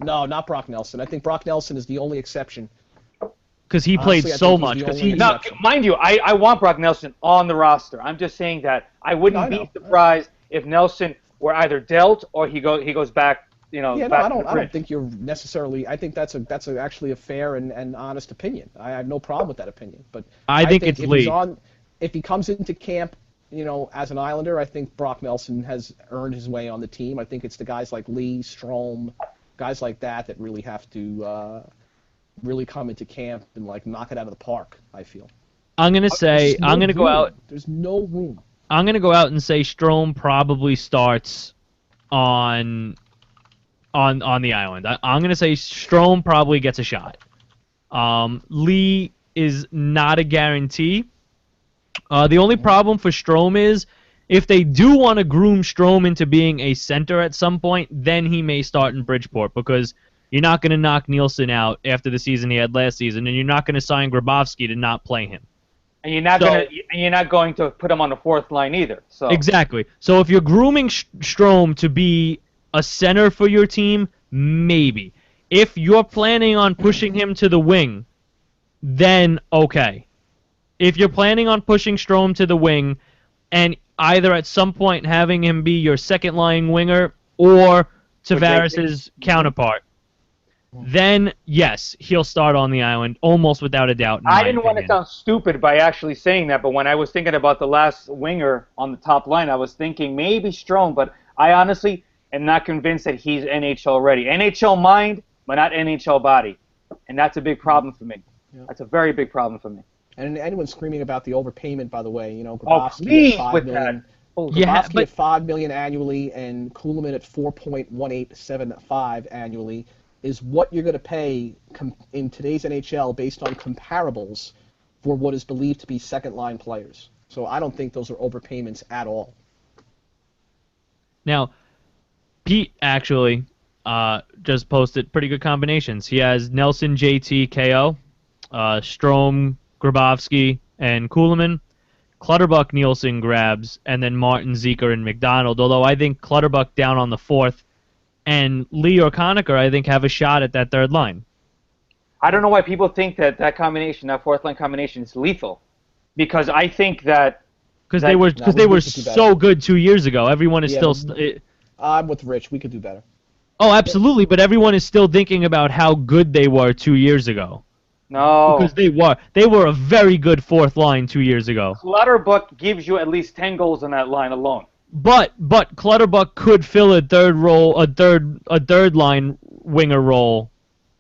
No, not Brock Nelson. I think Brock Nelson is the only exception. because he played Honestly, I so think he's much. the Because only he Now, exception. mind you, I want Brock Nelson on the roster. I'm just saying that I wouldn't I know. be surprised if Nelson were either dealt or he goes back, Yeah, no, back to the I bridge. don't think you're necessarily. I think actually a fair and honest opinion. I have no problem with that opinion. But I think it's if Lee. if he comes into camp, as an Islander, I think Brock Nelson has earned his way on the team. I think it's the guys like Lee, Strome, guys like that really have to really come into camp and like knock it out of the park. I feel. I'm gonna There's say just no I'm gonna go out. room. There's no room. I'm gonna go out and say Strome probably starts on the island. I'm gonna say Strome probably gets a shot. Lee is not a guarantee. The only problem for Strome is if they do want to groom Strome into being a center at some point, then he may start in Bridgeport because you're not going to knock Nielsen out after the season he had last season, and you're not going to sign Grabowski to not play him. And you're not going to put him on the fourth line either. So Exactly. So if you're grooming Strome to be a center for your team, maybe. If you're planning on pushing him to the wing, then okay. If you're planning on pushing Strome to the wing and either at some point having him be your second line winger or Tavares' counterpart, then yes, he'll start on the island almost without a doubt. I didn't want to sound stupid by actually saying that, but when I was thinking about the last winger on the top line, I was thinking maybe Strome, but I honestly am not convinced that he's NHL ready. NHL mind, but not NHL body, and that's a big problem for me. Yeah. That's a very big problem for me. And anyone screaming about the overpayment, by the way, please Grabowski at $5 million. Grabowski at $5 million annually and Kuhlman at $4.1875 annually is what you're going to pay in today's NHL based on comparables for what is believed to be second-line players. So I don't think those are overpayments at all. Now, Pete actually just posted pretty good combinations. He has Nelson, JT, KO, Strome, Grabowski, and Kuhlman. Clutterbuck, Nielsen grabs, and then Martin, Zeker, and McDonald. Although I think Clutterbuck down on the fourth, and Lee or Conacher, I think, have a shot at that third line. I don't know why people think that combination, that fourth line combination, is lethal, because I think that because they were so good 2 years ago. Everyone is still. I'm with Rich. We could do better. Oh, absolutely, but everyone is still thinking about how good they were 2 years ago. No. Because they were a very good fourth line 2 years ago. Clutterbuck gives you at least 10 goals on that line alone. But Clutterbuck could fill a third line winger role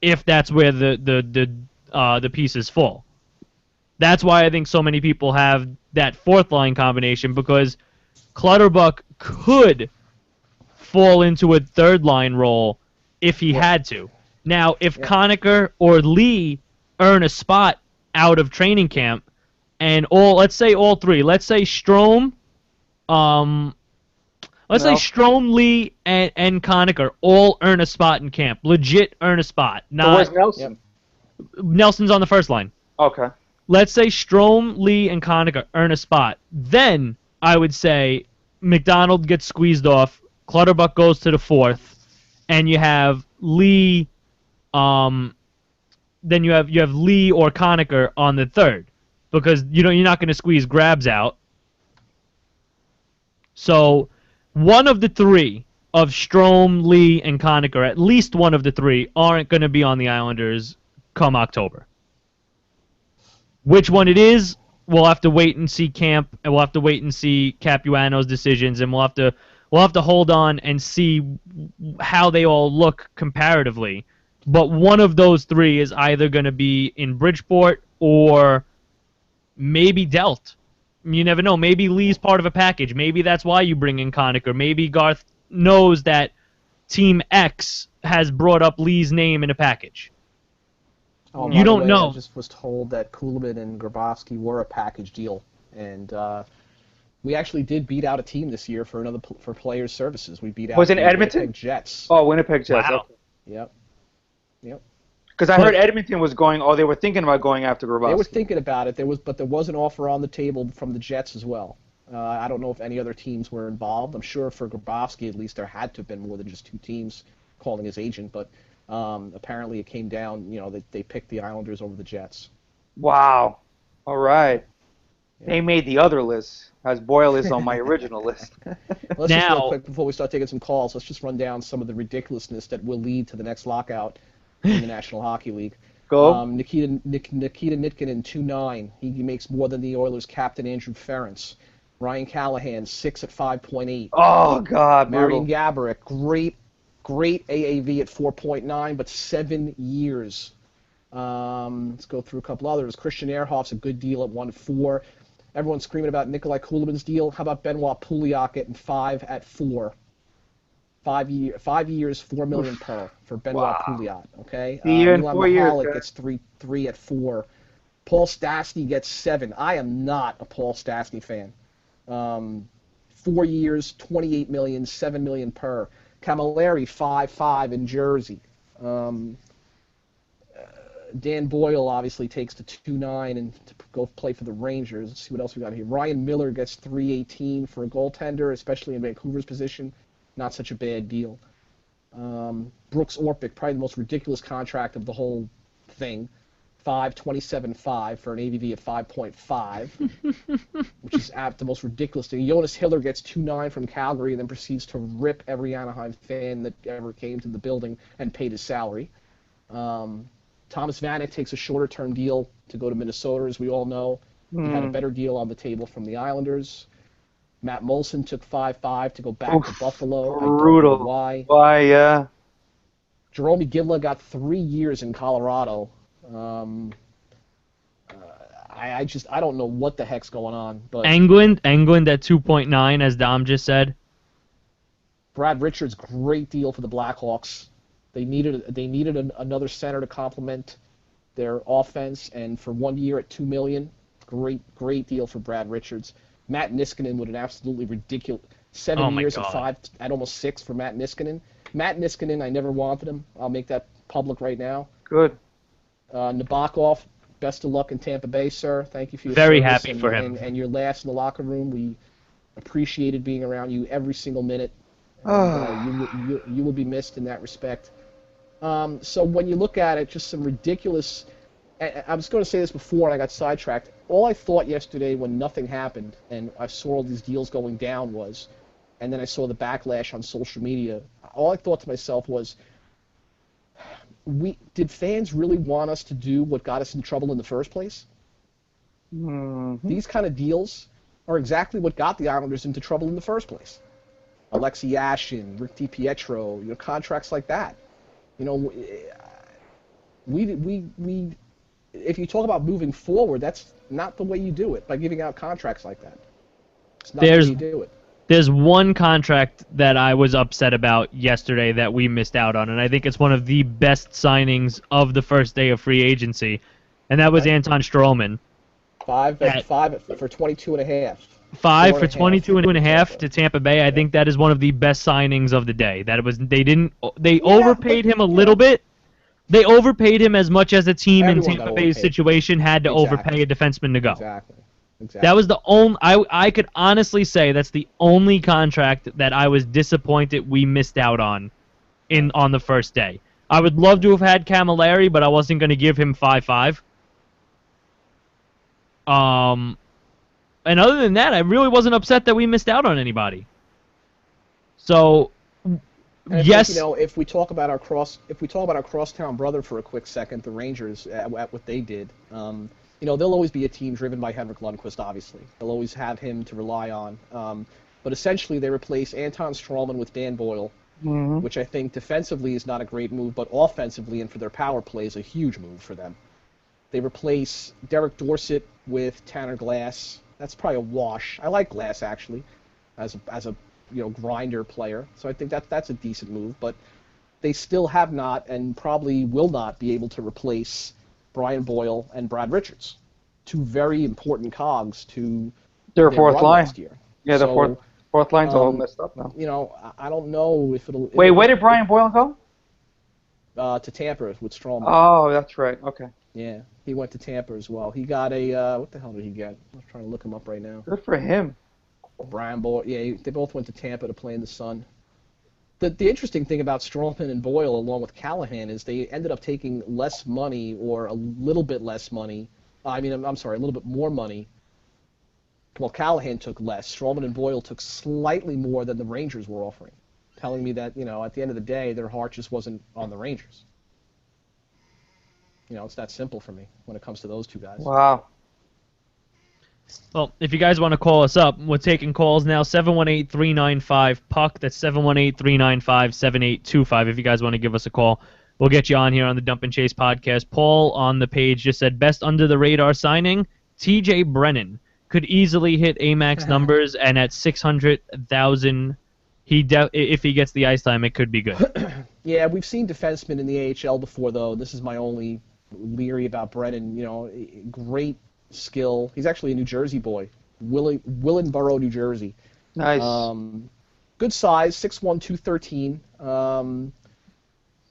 if that's where the pieces fall. That's why I think so many people have that fourth line combination, because Clutterbuck could fall into a third line role if he had to. Now, if Conacher or Lee earn a spot out of training camp, and let's say all three. Let's say Strome, Strome, Lee, and Conacher all earn a spot in camp. Legit earn a spot. So where's Nelson? Nelson's on the first line. Okay. Let's say Strome, Lee, and Conacher earn a spot. Then I would say McDonald gets squeezed off, Clutterbuck goes to the fourth, and you have Lee. Then you have Lee or Conacher on the third, because you're not going to squeeze Grabs out. So one of the three of Strome, Lee, and Conacher, at least one of the three, aren't going to be on the Islanders come October. Which one it is, we'll have to wait and see camp, and we'll have to wait and see Capuano's decisions, and we'll have to hold on and see how they all look comparatively. But one of those three is either going to be in Bridgeport or maybe dealt. You never know. Maybe Lee's part of a package. Maybe that's why you bring in Conacher. Maybe Garth knows that Team X has brought up Lee's name in a package. Oh, you don't know. I just was told that Kuhlman and Grabowski were a package deal, and we actually did beat out a team this year for players' services. We beat out the Edmonton? Winnipeg Jets. Oh, Winnipeg Jets. Wow. Okay. Yep. Because I heard Edmonton was going. Oh, they were thinking about going after Grabowski. They were thinking about it. But there was an offer on the table from the Jets as well. I don't know if any other teams were involved. I'm sure for Grabowski, at least, there had to have been more than just two teams calling his agent. But apparently, it came down. That they picked the Islanders over the Jets. Wow. All right. They made the other list, as Boyle is on my original list. Let's just real Now- quick before we start taking some calls. Let's just run down some of the ridiculousness that will lead to the next lockout in the National Hockey League. Go. Nikita Nitkinen 2.9. He makes more than the Oilers captain Andrew Ference. Ryan Callahan 6 at 5.8. Oh, God, brutal. Marian Gaborik, great AAV at 4.9, but 7 years. Let's go through a couple others. Christian Ehrhoff's a good deal at 1.4. Everyone's screaming about Nikolai Kulemin's deal. How about Benoit Pouliot getting 5 at 4? 5 years, $4 million per for Benoit Wow. Pouliot. Okay. A year and Milan 4 years, Michalek guys. gets three at 4. Paul Stastny gets 7. I am not a Paul Stastny fan. 4 years, $28 million, $7 million per. Camilleri 5.5 in Jersey. Dan Boyle obviously takes the 2.9 and to go play for the Rangers. Let's see what else we got here. Ryan Miller gets 3.18 for a goaltender, especially in Vancouver's position. Not such a bad deal. Brooks Orpik, probably the most ridiculous contract of the whole thing. 5.27.5 for an AVV of 5.5, which is the most ridiculous thing. Jonas Hiller gets 2.9 from Calgary and then proceeds to rip every Anaheim fan that ever came to the building and paid his salary. Thomas Vanek takes a shorter-term deal to go to Minnesota, as we all know. He had a better deal on the table from the Islanders. Matt Molson took 5.5 to go back to Buffalo. Brutal. I don't know why. Why, yeah. Jerome Gidla got 3 years in Colorado. I don't know what the heck's going on. But England at 2.9, as Dom just said. Brad Richards, great deal for the Blackhawks. They needed another center to complement their offense, and for 1 year at $2 million, great deal for Brad Richards. Matt Niskanen with an absolutely ridiculous 7 Oh my years God. at almost 6 for Matt Niskanen. Matt Niskanen, I never wanted him. I'll make that public right now. Good. Nabokov, best of luck in Tampa Bay, sir. Thank you for your Very service happy for him. and your last in the locker room. We appreciated being around you every single minute. And, you will be missed in that respect. So when you look at it, just some ridiculous. I was going to say this before, and I got sidetracked. All I thought yesterday when nothing happened, and I saw all these deals going down was, and then I saw the backlash on social media. All I thought to myself was, did fans really want us to do what got us in trouble in the first place? Mm-hmm. These kind of deals are exactly what got the Islanders into trouble in the first place. Alexei Yashin, Rick DiPietro, contracts like that. We if you talk about moving forward, that's not the way you do it, by giving out contracts like that. It's not the way you do it. There's one contract that I was upset about yesterday that we missed out on, and I think it's one of the best signings of the first day of free agency, and that was Anton Stroman. Five for 22 and a half. 5 4 for and a half. 22 and a half to Tampa Bay. I think that is one of the best signings of the day. They overpaid him a little bit. They overpaid him as much as a team in Everyone Tampa got Bay's overpaid. situation had to Exactly. overpay a defenseman to go. Exactly. That was the only. I could honestly say that's the only contract that I was disappointed we missed out on the first day. I would love to have had Camilleri, but I wasn't going to give him 5.5. And other than that, I really wasn't upset that we missed out on anybody. So, And I yes, think, if we talk about our crosstown brother for a quick second, the Rangers, at what they did, they'll always be a team driven by Henrik Lundqvist. Obviously, they'll always have him to rely on. But essentially, they replace Anton Stroman with Dan Boyle, which I think defensively is not a great move, but offensively and for their power play is a huge move for them. They replace Derek Dorsett with Tanner Glass. That's probably a wash. I like Glass actually, as a grinder player. So I think that's a decent move. But they still have not and probably will not be able to replace Brian Boyle and Brad Richards, two very important cogs to Their fourth run line. last year. Yeah, the So, fourth line's all messed up now. I don't know if it'll. Wait, where did Brian Boyle go? To Tampa with Stroman. Oh, that's right. Okay. Yeah, he went to Tampa as well. He got a what the hell did he get? I'm trying to look him up right now. Good for him. Brian Boyle. Yeah, they both went to Tampa to play in the Sun. The interesting thing about Stroman and Boyle, along with Callahan, is they ended up taking less money or a little bit less money I'm sorry, a little bit more money. Well, Callahan took less. Strowman and Boyle took slightly more than the Rangers were offering, telling me that, at the end of the day, their heart just wasn't on the Rangers. It's that simple for me when it comes to those two guys. Wow. Well, if you guys want to call us up, we're taking calls now. 718-395-PUCK. That's 718-395-7825. If you guys want to give us a call, we'll get you on here on the Dump and Chase podcast. Paul on the page just said, best under-the-radar signing, TJ Brennan. Could easily hit Amax numbers, and at 600,000, if he gets the ice time, it could be good. Yeah, we've seen defensemen in the AHL before, though. This is my only leery about Brennan. Great skill. He's actually a New Jersey boy, Willingboro, New Jersey. Nice. Good size, 6'1", 213.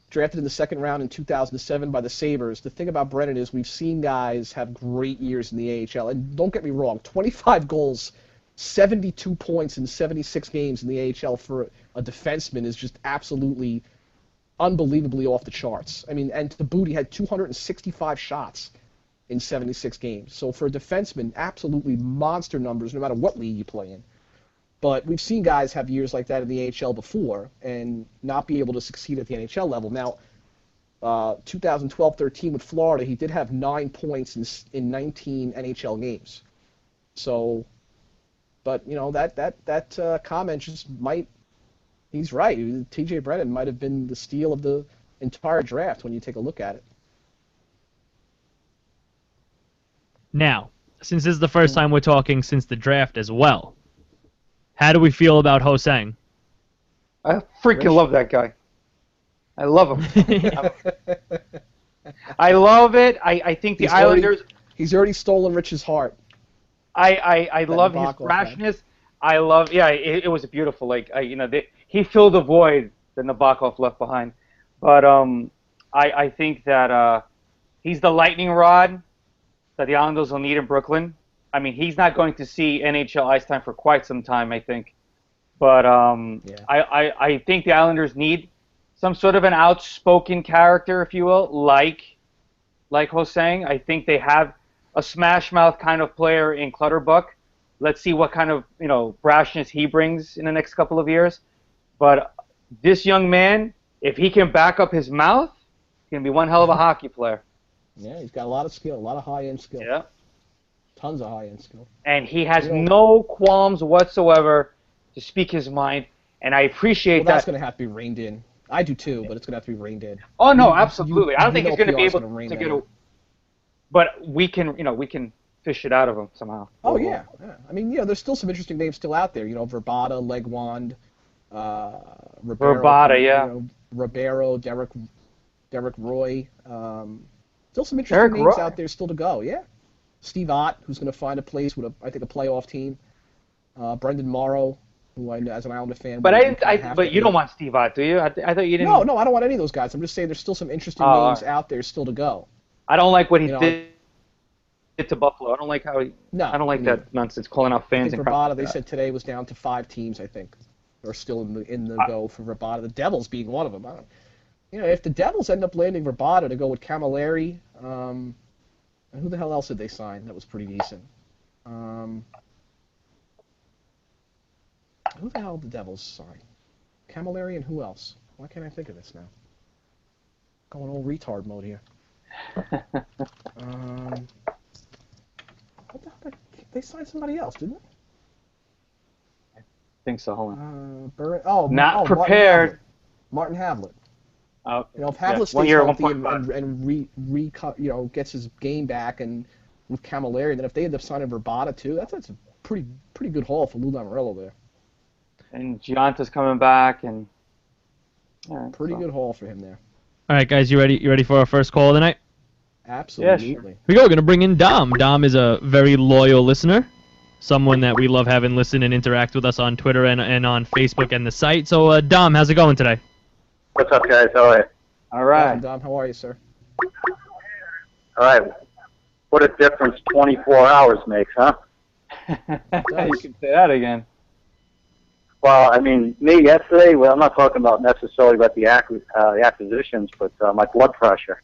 Drafted in the second round in 2007 by the Sabres. The thing about Brennan is we've seen guys have great years in the AHL. And don't get me wrong, 25 goals, 72 points in 76 games in the AHL for a defenseman is just absolutely unbelievably off the charts. I mean, and to boot, he had 265 shots in 76 games. So for a defenseman, absolutely monster numbers, no matter what league you play in. But we've seen guys have years like that in the AHL before and not be able to succeed at the NHL level. Now, 2012-13 with Florida, he did have 9 points in 19 NHL games. So, but that comment just might. He's right. TJ Brennan might have been the steal of the entire draft when you take a look at it. Now, since this is the first time we're talking since the draft as well, how do we feel about Ho-Sang? I freaking love that guy. I love him. I love it. I think the Islanders. He's already stolen Rich's heart. I love his brashness. I love. Yeah, it was beautiful. He filled the void that Nabokov left behind. But I think that he's the lightning rod that the Islanders will need in Brooklyn. I mean, he's not going to see NHL ice time for quite some time, I think. But I think the Islanders need some sort of an outspoken character, if you will, like Ho-Sang. I think they have a smash mouth kind of player in Clutterbuck. Let's see what kind of brashness he brings in the next couple of years. But this young man, if he can back up his mouth, he's going to be one hell of a hockey player. Yeah, he's got a lot of skill, a lot of high-end skill. Yeah. Tons of high-end skill. And he has no qualms whatsoever to speak his mind, and I appreciate that. That's going to have to be reined in. I do too, but it's going to have to be reined in. Oh no, absolutely. I don't think he's going to be able to get a. But we can fish it out of him somehow. Oh yeah. I mean, there's still some interesting names still out there. Verbata, Legwand, Ribeiro. Verbata, yeah. Ribeiro, Derek Roy. Still some interesting names out there still to go. Yeah. Steve Ott, who's going to find a place with I think a playoff team. Brendan Morrow, who I know as an Islander fan. But you don't want Steve Ott, do you? I thought you didn't. No, I don't want any of those guys. I'm just saying there's still some interesting names out there still to go. I don't like what he did to Buffalo. I don't like how he. No, I don't like that nonsense calling out fans. I think Rabada, they said today was down to 5 teams. I think are still in the go for Rabada. The Devils being one of them. If the Devils end up landing Rabada to go with Camilleri, and who the hell else did they sign? That was pretty decent. Who the hell did the Devils sign? Camilleri and who else? Why can't I think of this now? Going all retard mode here. They signed somebody else, didn't they? I think so. Hold on. Not prepared. Martin Havlat. If Havlat stays 1 year, healthy and gets his game back, and with Camilleri, then if they end up signing Verbata too, that's a pretty good haul for Lou Lamoriello there. And Gianta's coming back, and pretty good haul for him there. All right, guys, you ready? You ready for our first call of the night? Absolutely. Yeah, sure. Here we go. We're gonna bring in Dom. Dom is a very loyal listener, someone that we love having listen and interact with us on Twitter and on Facebook and the site. So, Dom, how's it going today? What's up, guys? How are you? All right. Welcome, Dom, how are you, sir? All right. What a difference 24 hours makes, huh? You can say that again. Well, I mean, me yesterday, well, I'm not talking about necessarily about the acquisitions, but my blood pressure.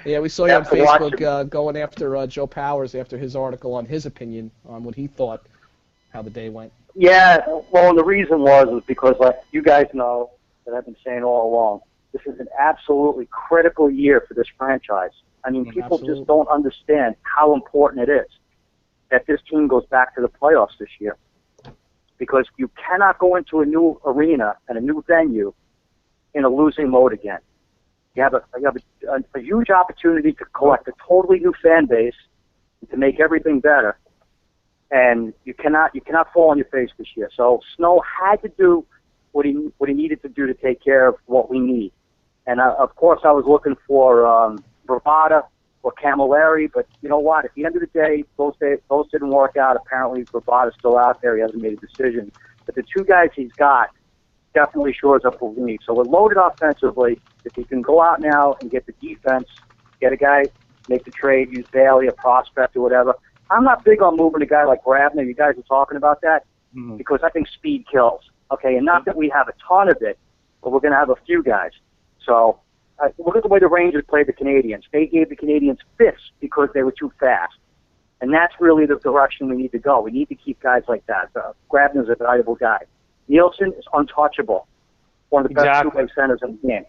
Yeah, we saw you on Have to watch Facebook going after Joe Powers after his article on his opinion on what he thought how the day went. Yeah, well, and the reason was because, like you guys know, that I've been saying all along, this is an absolutely critical year for this franchise. I mean, people Absolutely. just don't understand how important it is that this team goes back to the playoffs this year. Because you cannot go into a new arena and a new venue in a losing mode again. You have a huge opportunity to collect a totally new fan base and to make everything better. And you cannot fall on your face this year. So Snow had to do what he needed to do to take care of what we need. And of course, I was looking for Bravada or Camilleri, but you know what? At the end of the day, those didn't work out. Apparently, Bravada's still out there. He hasn't made a decision. But the two guys he's got definitely shores up what we need. So we're loaded offensively. If he can go out now and get the defense, get a guy, make the trade, use Bailey, a prospect or whatever. I'm not big on moving a guy like Grabner. You guys are talking about that because I think speed kills. Okay, and not that we have a ton of it, but we're going to have a few guys. So look at the way the Rangers played the Canadians. They gave the Canadians fits because they were too fast. And that's really the direction we need to go. We need to keep guys like that. Grabner's a valuable guy. Nielsen is untouchable. One of the best two-way centers in the game.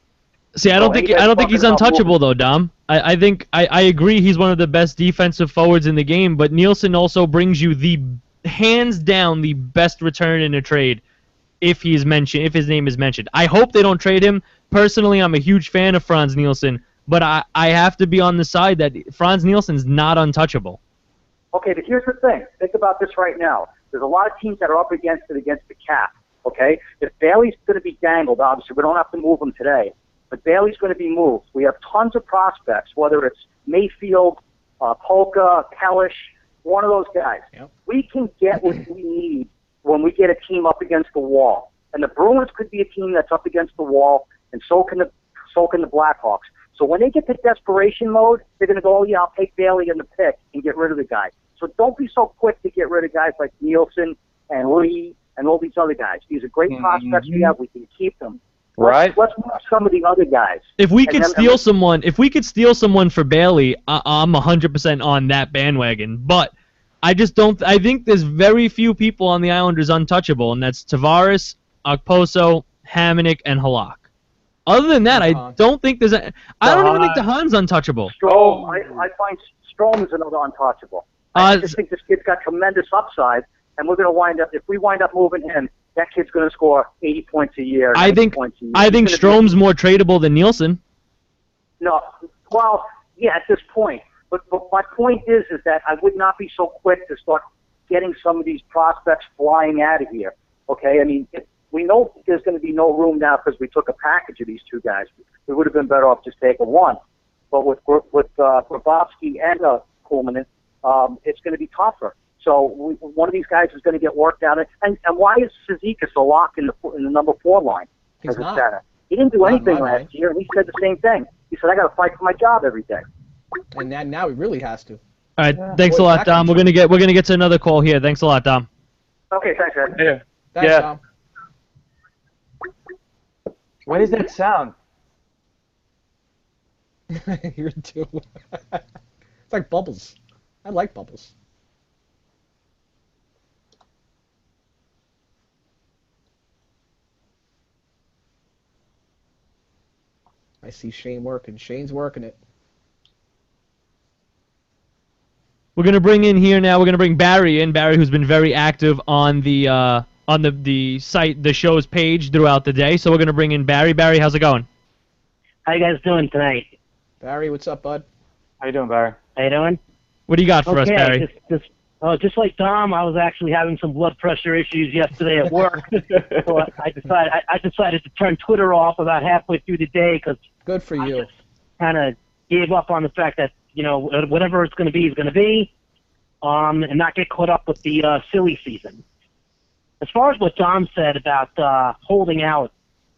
See, I don't think he's untouchable though, Dom. I think I agree he's one of the best defensive forwards in the game, but Nielsen also brings you the hands down the best return in a trade if his name is mentioned. I hope they don't trade him. Personally, I'm a huge fan of Franz Nielsen, but I have to be on the side that Franz Nielsen's not untouchable. Okay, but here's the thing. Think about this right now. There's a lot of teams that are up against the cap, okay? If Bailey's going to be dangled, obviously, we don't have to move him today, but Bailey's going to be moved. We have tons of prospects, whether it's Mayfield, Polka, Kellish, one of those guys. Yep. We can get what we need when we get a team up against the wall. And the Bruins could be a team that's up against the wall, and so can the Blackhawks. So when they get to desperation mode, they're going to go, oh, yeah, I'll take Bailey in the pick and get rid of the guy. So don't be so quick to get rid of guys like Nielsen and Lee and all these other guys. These are great prospects we have. We can keep them. Right. Let's move some of the other guys. If we could steal someone for Bailey, I'm 100% on that bandwagon. But I just don't. I think there's very few people on the Islanders untouchable, and that's Tavares, Okposo, Hamonic, and Halak. Other than that, I don't think there's a. I don't even think DeHaan's untouchable. Strome, I find Strome is another untouchable. I just think this kid's got tremendous upside, and we're going to wind up. If we wind up moving him, that kid's going to score 80 points a year. I think Strome's more tradable than Nielsen. No, well, yeah, at this point. But my point is that I would not be so quick to start getting some of these prospects flying out of here. Okay, I mean, we know there's going to be no room now because we took a package of these two guys. We would have been better off just taking one. But with Grabowski and Kuhlman, it's going to be tougher. So one of these guys is going to get worked out. And why is Cizikas a lock in the number 4 line as a center? He didn't do anything last year, and he said the same thing. He said, I got to fight for my job every day. And now he really has to. All right, thanks a lot, Dom. We're gonna get to another call here. Thanks a lot, Dom. Okay, thanks, Ed. Yeah. Thanks, Tom. What is that sound? Here too. It's like bubbles. I like bubbles. I see Shane working. Shane's working it. We're gonna bring in here now. We're gonna bring Barry in. Barry, who's been very active on the site, the show's page throughout the day. So we're gonna bring in Barry. Barry, how's it going? How you guys doing tonight? Barry, what's up, bud? How you doing, Barry? How you doing? What do you got for us, Barry? Just like Tom, I was actually having some blood pressure issues yesterday at work. So I decided to turn Twitter off about halfway through the day because good for you. I just kind of gave up on the fact that whatever it's going to be is going to be, and not get caught up with the silly season. As far as what Dom said about holding out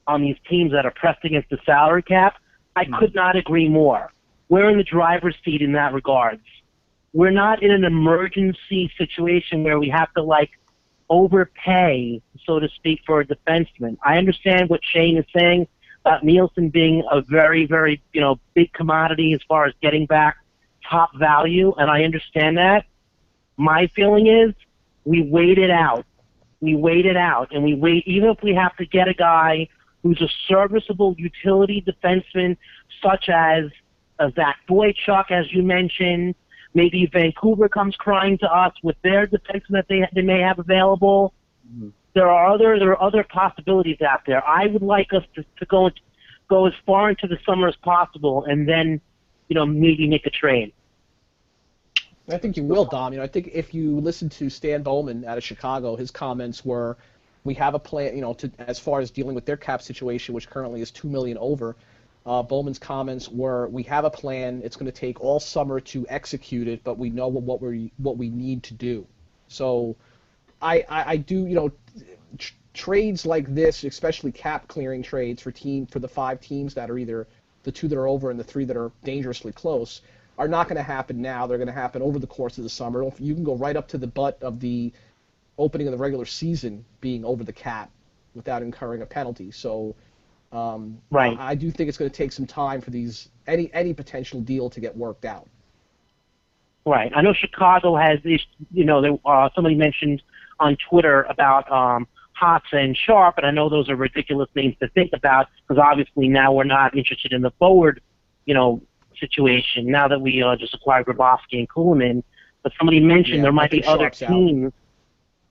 on these teams that are pressed against the salary cap, I could not agree more. We're in the driver's seat in that regards. We're not in an emergency situation where we have to, overpay, so to speak, for a defenseman. I understand what Shane is saying. about Nielsen being a very, very, big commodity as far as getting back top value, and I understand that. My feeling is we wait it out. We wait it out, and we wait, even if we have to get a guy who's a serviceable utility defenseman, such as Zach Boychuk, as you mentioned. Maybe Vancouver comes crying to us with their defenseman that they may have available. Mm-hmm. There are other possibilities out there. I would like us to go as far into the summer as possible, and then, maybe make a trade. I think you will, Dom. I think if you listen to Stan Bowman out of Chicago, his comments were, we have a plan, as far as dealing with their cap situation, which currently is $2 million over. Bowman's comments were, we have a plan. It's going to take all summer to execute it, but we know what we need to do. So I do, trades like this, especially cap clearing trades for the 5 teams that are either the 2 that are over and the 3 that are dangerously close, are not going to happen now. They're going to happen over the course of the summer. You can go right up to the butt of the opening of the regular season being over the cap without incurring a penalty. So right. I do think it's going to take some time for any potential deal to get worked out. Right. I know Chicago has this, somebody mentioned on Twitter about Hotza and Sharp, and I know those are ridiculous names to think about because obviously now we're not interested in the forward, situation now that we just acquired Grabowski and Kuhlman. But somebody mentioned there might be other teams. Out.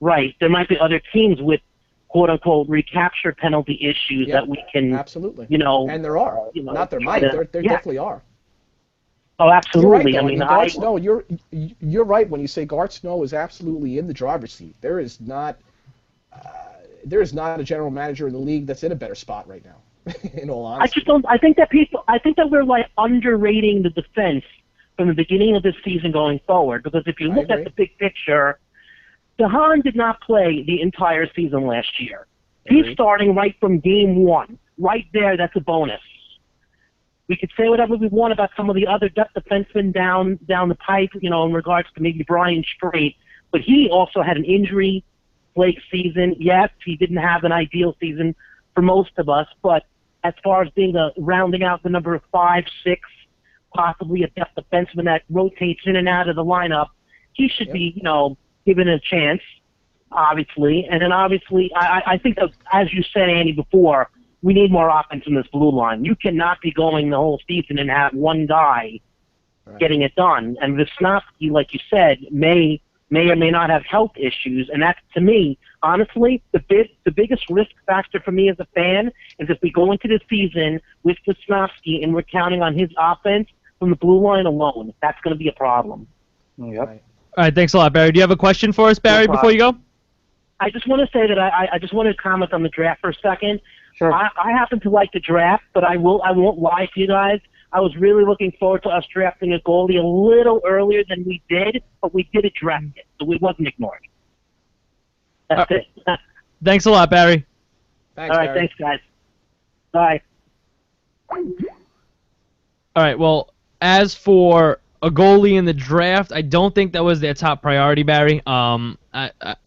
Right. There might be other teams with quote-unquote recapture penalty issues that we can, absolutely. And there are. Not there might. There definitely are. Oh, absolutely. You're right, I mean, Gart Snow, you're right when you say Gart Snow is absolutely in the driver's seat. There is not a general manager in the league that's in a better spot right now. In all honesty, I think that we're like underrating the defense from the beginning of this season going forward. Because if you look at the big picture, DeHaan did not play the entire season last year. He's starting right from game 1. Right there, that's a bonus. We could say whatever we want about some of the other depth defensemen down the pipe, in regards to maybe Brian Strait, but he also had an injury-plagued season. Yes, he didn't have an ideal season for most of us, but as far as being rounding out the number of 5, 6, possibly a depth defenseman that rotates in and out of the lineup, he should be, given a chance, obviously. And then obviously, I think that, as you said, Andy, before, we need more offense in this blue line. You cannot be going the whole season and have one guy getting it done. And Visnovsky, like you said, may or may not have health issues. And that's, to me, honestly, the biggest risk factor for me as a fan is if we go into the season with Visnovsky and we're counting on his offense from the blue line alone. That's going to be a problem. Yep. All right, thanks a lot, Barry. Do you have a question for us, Barry, before you go? I just want to say that I just want to comment on the draft for a second. Sure. I happen to like the draft, but I won't lie to you guys. I was really looking forward to us drafting a goalie a little earlier than we did, but we did draft it, so it wasn't ignored. That's it. Thanks a lot, Barry. Thanks, All right, Barry. thanks, guys. Bye. All right, well, as for a goalie in the draft, I don't think that was their top priority, Barry. I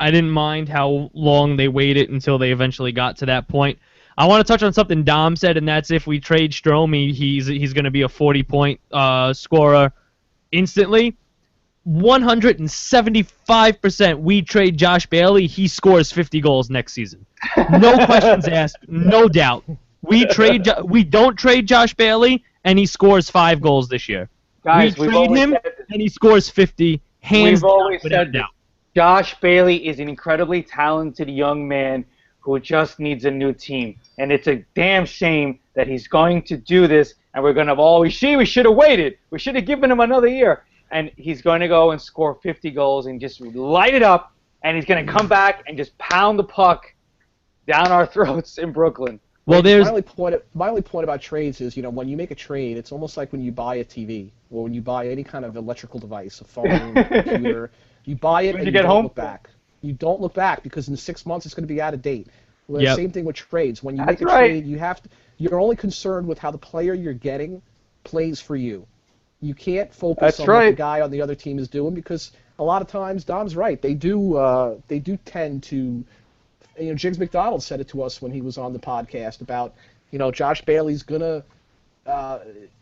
didn't mind how long they waited until they eventually got to that point. I want to touch on something Dom said, and that's if we trade Strome, he's going to be a 40-point scorer instantly. 175% we trade Josh Bailey, he scores 50 goals next season. No questions asked, no doubt. We don't trade Josh Bailey, and he scores 5 goals this year. Guys, we trade him, and he scores 50, hands down, without doubt. Josh Bailey is an incredibly talented young man who just needs a new team. And it's a damn shame that he's going to do this, and we're going to we should have waited. We should have given him another year. And he's going to go and score 50 goals and just light it up, and he's going to come back and just pound the puck down our throats in Brooklyn. Well, my only point about trades is, when you make a trade, it's almost like when you buy a TV or when you buy any kind of electrical device, a phone, a computer. You buy it and you don't look back. You don't look back because in 6 months it's going to be out of date. Well, the same thing with trades. When you make a trade, you're only concerned with how the player you're getting plays for you. You can't focus on what the guy on the other team is doing because a lot of times, Dom's right. They do tend to. Jiggs McDonald said it to us when he was on the podcast about Josh Bailey's gonna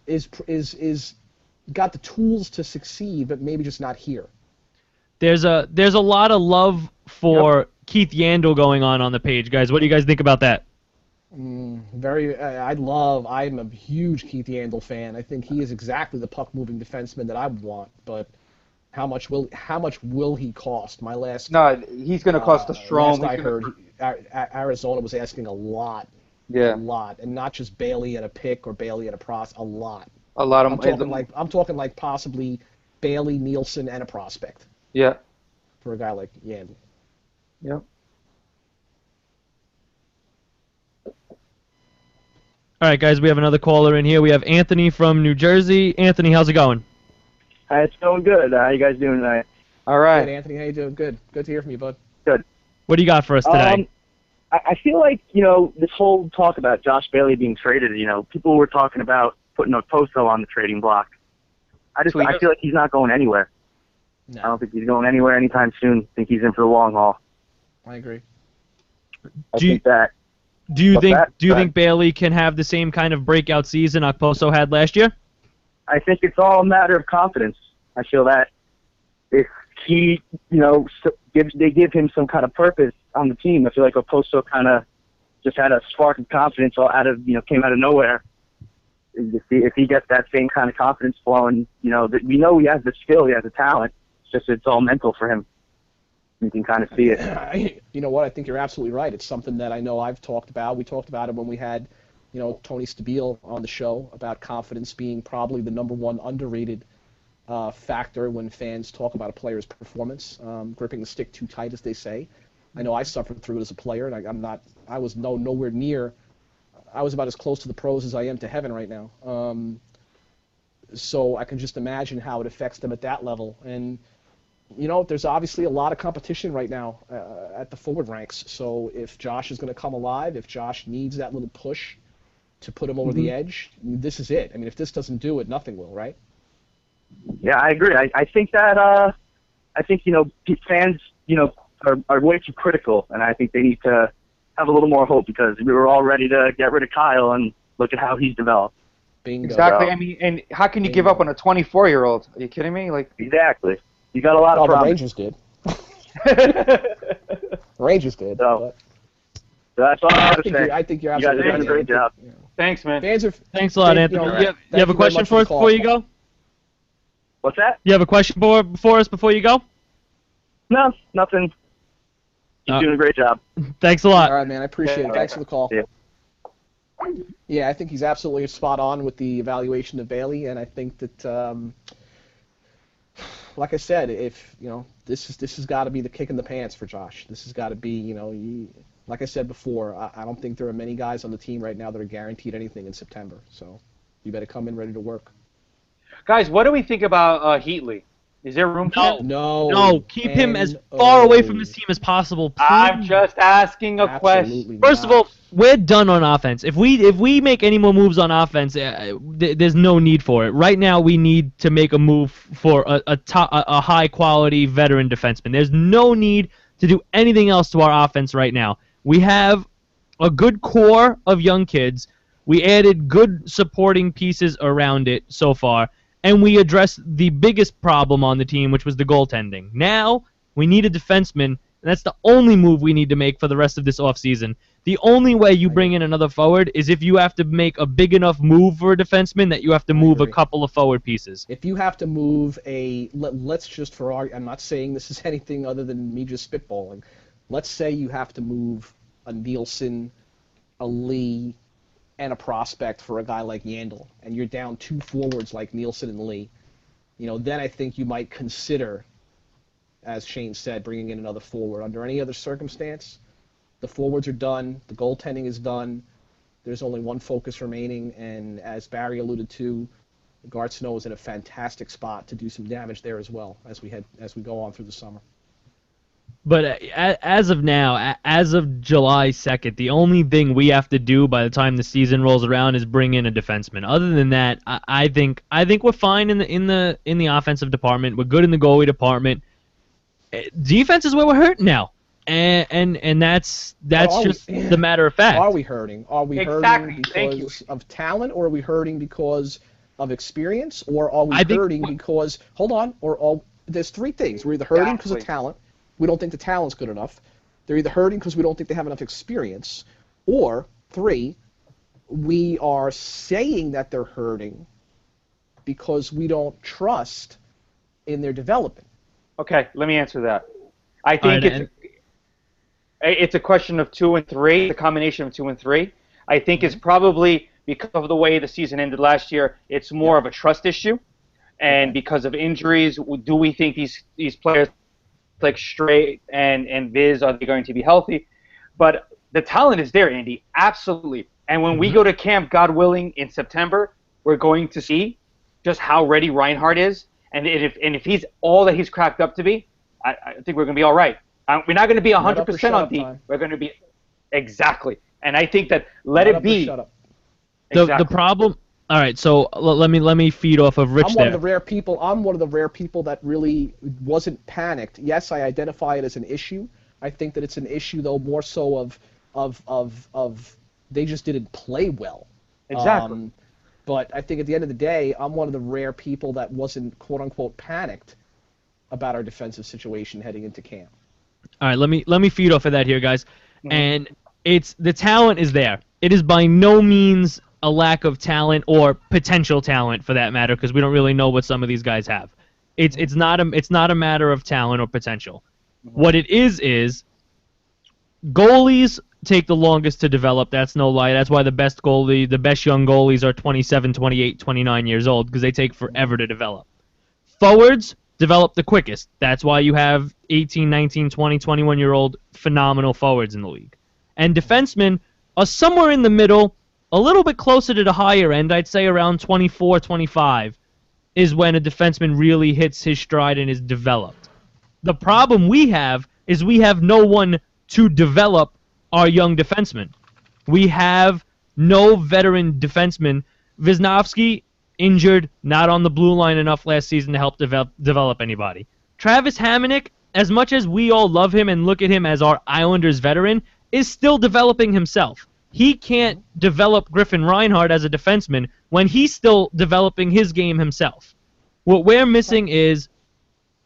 is got the tools to succeed, but maybe just not here. There's a lot of love for Keith Yandel going on the page, guys. What do you guys think about that? I'm a huge Keith Yandel fan. I think he is exactly the puck-moving defenseman that I would want. But how much will he cost? No, he's going to cost a Strom. Last I heard, Arizona was asking a lot. Yeah. A lot, and not just Bailey at a pick or Bailey at a pros. A lot. A lot of. I'm talking like possibly Bailey, Nielsen, and a prospect. Yeah. For a guy like Yandel. Yep. All right, guys, we have another caller in here. We have Anthony from New Jersey. Anthony, how's it going? Hi, it's going good. How you guys doing tonight? All right. Good, Anthony. How you doing? Good. Good to hear from you, bud. Good. What do you got for us today? I feel like, this whole talk about Josh Bailey being traded, people were talking about putting a Poso on the trading block. I feel like he's not going anywhere. No. I don't think he's going anywhere anytime soon. I think he's in for the long haul. I agree. Do you think Bailey can have the same kind of breakout season Okposo had last year? I think it's all a matter of confidence. I feel that if he, they give him some kind of purpose on the team, I feel like Okposo kind of just had a spark of confidence came out of nowhere. If he gets that same kind of confidence flowing, that we know he has the skill, he has the talent. It's all mental for him. You can kind of see it. You know what? I think you're absolutely right. It's something that I know I've talked about. We talked about it when we had, Tony Stabile on the show about confidence being probably the number one underrated factor when fans talk about a player's performance, gripping the stick too tight, as they say. I know I suffered through it as a player, and I was nowhere near. I was about as close to the pros as I am to heaven right now. So I can just imagine how it affects them at that level. And there's obviously a lot of competition right now at the forward ranks. So if Josh is going to come alive, if Josh needs that little push to put him over the edge, this is it. I mean, if this doesn't do it, nothing will, right? Yeah, I agree. I think that fans are way too critical, and I think they need to have a little more hope because we were all ready to get rid of Kyle, and look at how he's developed. Bingo. Exactly. I mean, and how can you give up on a 24-year-old? Are you kidding me? Exactly. You got a lot of problems. The Rangers did. Rangers did. So that's all I have to say. I think you're you guys absolutely are doing a great job. Yeah. Thanks, man. Thanks a lot, Anthony. You have a question for us before you go? What's that? You have a question for us before you go? No, nothing. You're doing a great job. Thanks a lot. All right, man. I appreciate it. Thanks for the call. Yeah. Yeah, I think he's absolutely spot on with the evaluation of Bailey, and I think that, like I said, if this has got to be the kick in the pants for Josh. This has got to be, like I said before, I don't think there are many guys on the team right now that are guaranteed anything in September. So you better come in ready to work. Guys, what do we think about Heatley? Is there room for him? No. Keep him as far away from this team as possible. Please. I'm just asking a question. First of all, we're done on offense. If we make any more moves on offense, there's no need for it. Right now, we need to make a move for a high quality veteran defenseman. There's no need to do anything else to our offense right now. We have a good core of young kids. We added good supporting pieces around it so far. And we addressed the biggest problem on the team, which was the goaltending. Now, we need a defenseman, and that's the only move we need to make for the rest of this offseason. The only way you bring in another forward is if you have to make a big enough move for a defenseman that you have to move a couple of forward pieces. If you have to move let's just I'm not saying this is anything other than me just spitballing. Let's say you have to move a Nielsen, a Lee, and a prospect for a guy like Yandel, and you're down two forwards like Nielsen and Lee, then I think you might consider, as Shane said, bringing in another forward. Under any other circumstance, the forwards are done, the goaltending is done, there's only one focus remaining, and as Barry alluded to, Gart Snow is in a fantastic spot to do some damage there as well as we go on through the summer. But as of now, as of July 2nd, the only thing we have to do by the time the season rolls around is bring in a defenseman. Other than that, I think we're fine in the offensive department. We're good in the goalie department. Defense is where we're hurting now. and that's Are just we- the matter of fact. Are we hurting? Are we Exactly. hurting Thank you. because of talent, or are we hurting because of experience, or are we I think- hurting because there's three things. We're either hurting because of Exactly. talent. We don't think the talent's good enough. They're either hurting because we don't think they have enough experience, or three, we are saying that they're hurting because we don't trust in their development. Okay, let me answer that. I think Alright, it's a question of 2 and 3, the combination of 2 and 3. I think it's probably because of the way the season ended last year. It's more of a trust issue, and because of injuries, do we think these players like Straight and Viz, are they going to be healthy? But the talent is there, Andy, absolutely. And when we go to camp, God willing, in September, we're going to see just how ready Reinhardt is, and if he's all that he's cracked up to be, I think we're going to be all right. We're not going to be Shut up or 100% shut on up D. time. We're going to be exactly, and I think that let Shut it up or be. shut up. The problem. All right, so let me feed off of Rich I'm there. one of the rare people. I'm one of the rare people that really wasn't panicked. Yes, I identify it as an issue. I think that it's an issue, though, more so of they just didn't play well. Exactly. But I think at the end of the day, I'm one of the rare people that wasn't quote unquote panicked about our defensive situation heading into camp. All right, let me feed off of that here, guys. And it's the talent is there. It is by no means a lack of talent or potential talent, for that matter, because we don't really know what some of these guys have. It's not a matter of talent or potential. What it is goalies take the longest to develop. That's no lie. That's why the best young goalies are 27, 28, 29 years old, because they take forever to develop. Forwards develop the quickest. That's why you have 18, 19, 20, 21-year-old phenomenal forwards in the league. And defensemen are somewhere in the middle, a little bit closer to the higher end. I'd say around 24, 25 is when a defenseman really hits his stride and is developed. The problem we have is we have no one to develop our young defensemen. We have no veteran defenseman. Wisnowski injured, not on the blue line enough last season to help develop anybody. Travis Hamonic, as much as we all love him and look at him as our Islanders veteran, is still developing himself. He can't develop Griffin Reinhardt as a defenseman when he's still developing his game himself. What we're missing is